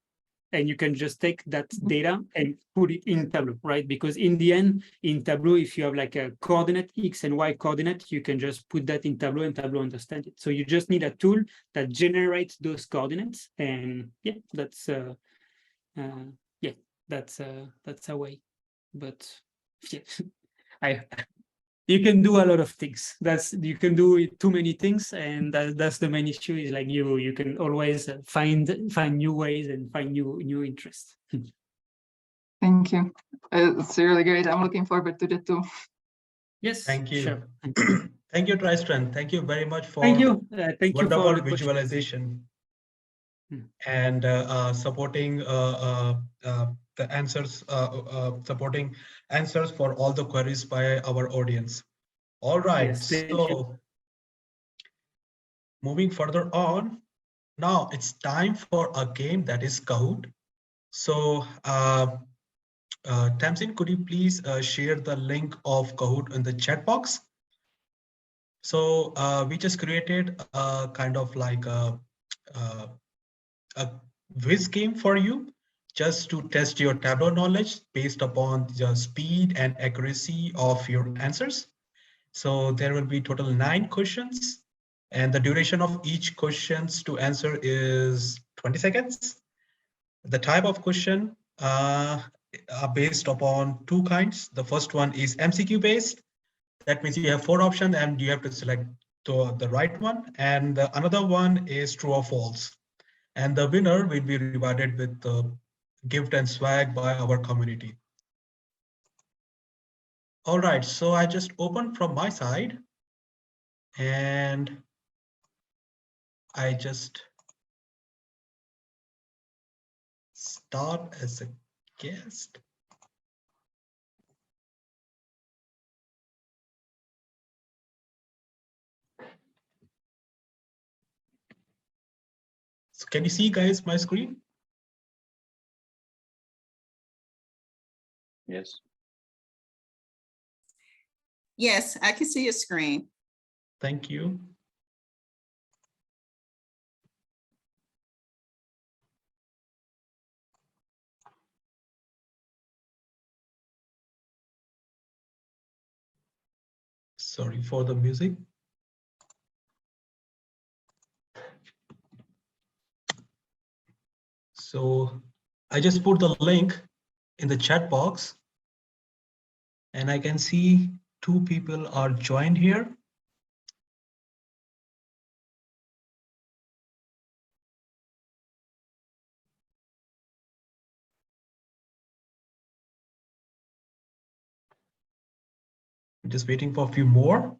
and you can just take that data and put it in Tableau, right? Because in the end, in Tableau, if you have like a coordinate, X and Y coordinate, you can just put that in Tableau and Tableau understands it. So you just need a tool that generates those coordinates. And yeah, that's a way. But yeah, you can do a lot of things. You can do too many things, and that's the main issue. Is like you can always find new ways and find new interests. Thank you. It's really great. I'm looking forward to the tool. Yes, Thank you. sure. Thank you. Thank you, Tristan. Thank you very much for Thank you. Thank you for wonderful the question. visualization Hmm. and supporting the answers, supporting answers for all the queries by our audience. All right, Yes, thank you. so moving further on, now it's time for a game that is Kahoot. So Tamsin, could you please share the link of Kahoot in the chat box? So we just created a kind of like a whiz game for you, just to test your Tableau knowledge based upon the speed and accuracy of your answers. So there will be total 9 questions, and the duration of each questions to answer is 20 seconds. The type of question are based upon 2 kinds. The first one is MCQ based. That means you have 4 options and you have to select the right one. And another one is true or false. And the winner will be rewarded with the gift and swag by our community. All right, so I just opened from my side and I just start as a guest. So can you see, guys, my screen? Yes. Yes, I can see your screen. Thank you. Sorry for the music. So I just put the link in the chat box and I can see 2 people are joined here. I'm just waiting for a few more.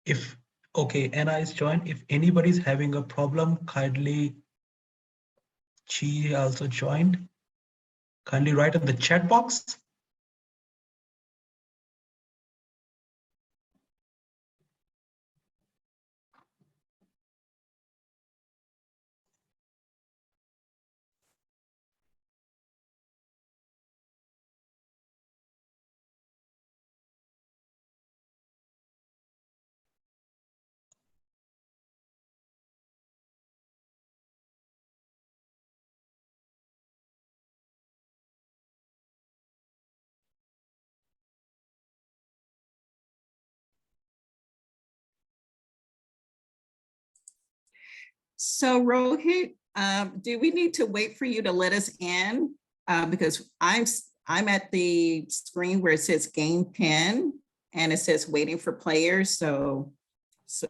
If okay, Anna is joined. If anybody's having a problem, kindly, she also joined. Kindly write in the chat box. So Rohit, do we need to wait for you to let us in? Because I'm at the screen where it says game pin and it says waiting for players. So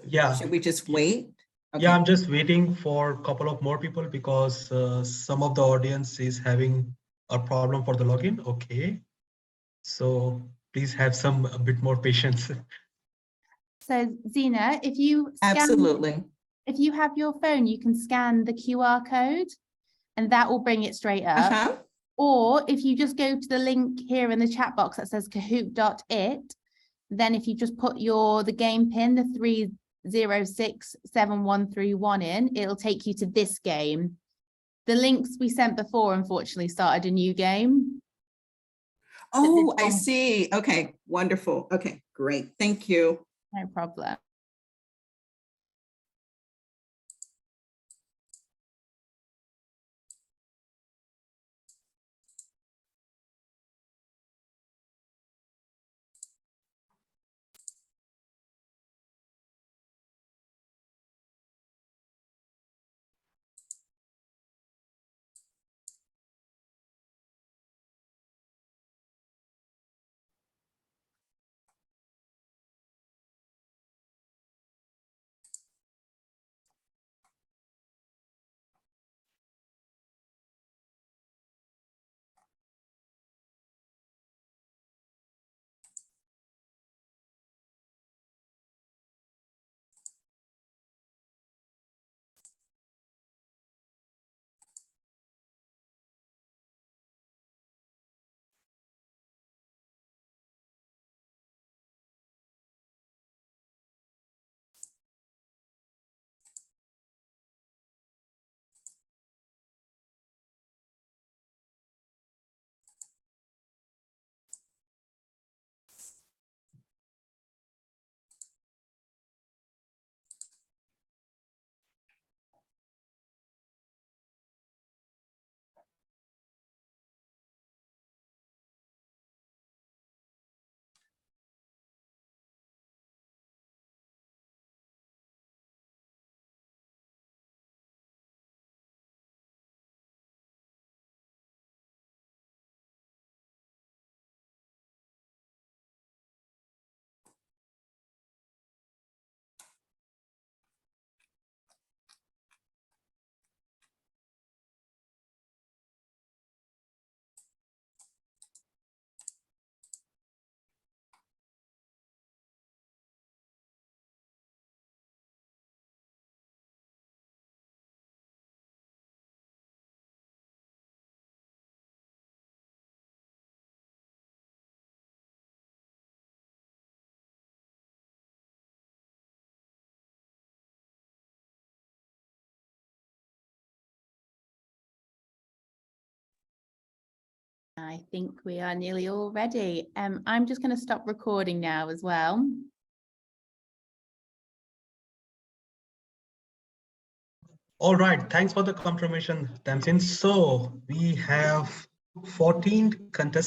Yeah. should we just wait? Okay. Yeah, I'm just waiting for a couple of more people because some of the audience is having a problem for the login. Okay. So please have a bit more patience. So Zena, if you Absolutely. if you have your phone, you can scan the QR code and that will bring it straight up. Uh-huh. Or if you just go to the link here in the chat box that says kahoot.it, then if you just put the game pin, the 3067131 in, it'll take you to this game. The links we sent before, unfortunately, started a new game. Oh, I see. Okay, wonderful. Okay, great. Thank you. No problem. I think we are nearly all ready. I'm just going to stop recording now as well. All right, thanks for the confirmation, Tamsin. So we have 14 contestants